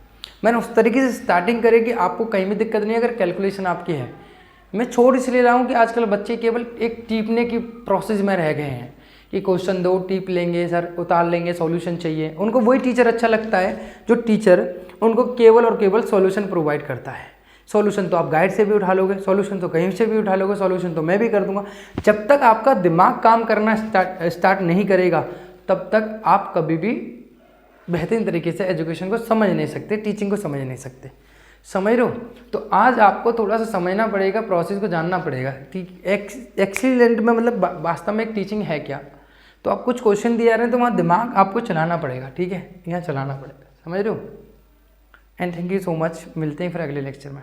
मैंने उस तरीके से स्टार्टिंग करी कि आपको कहीं भी दिक्कत नहीं है अगर कैलकुलेशन आपकी है। मैं छोड़ इसलिए रहा हूँ कि आजकल बच्चे केवल एक टीपने की प्रोसेस में रह गए हैं कि क्वेश्चन दो टीप लेंगे सर, उतार लेंगे, सॉल्यूशन चाहिए। उनको वही टीचर अच्छा लगता है जो टीचर उनको केवल और केवल सॉल्यूशन प्रोवाइड करता है। सॉल्यूशन तो आप गाइड से भी उठा लोगे, सॉल्यूशन तो कहीं से भी उठा लोगे, सॉल्यूशन तो मैं भी कर दूंगा। जब तक आपका दिमाग काम करना स्टार्ट नहीं करेगा तब तक आप कभी भी बेहतरीन तरीके से एजुकेशन को समझ नहीं सकते, टीचिंग को समझ नहीं सकते। समझ रहे हो? तो आज आपको थोड़ा सा समझना पड़ेगा, प्रोसेस को जानना पड़ेगा। एक्सीलेंट में मतलब वास्तव में एक टीचिंग है क्या। तो आप कुछ क्वेश्चन दिए जा रहे हैं तो वहाँ दिमाग आपको चलाना पड़ेगा, ठीक है, यहाँ चलाना पड़ेगा। समझ रहे हो? And thank you so much. मिलते हैं फिर अगले लेक्चर में।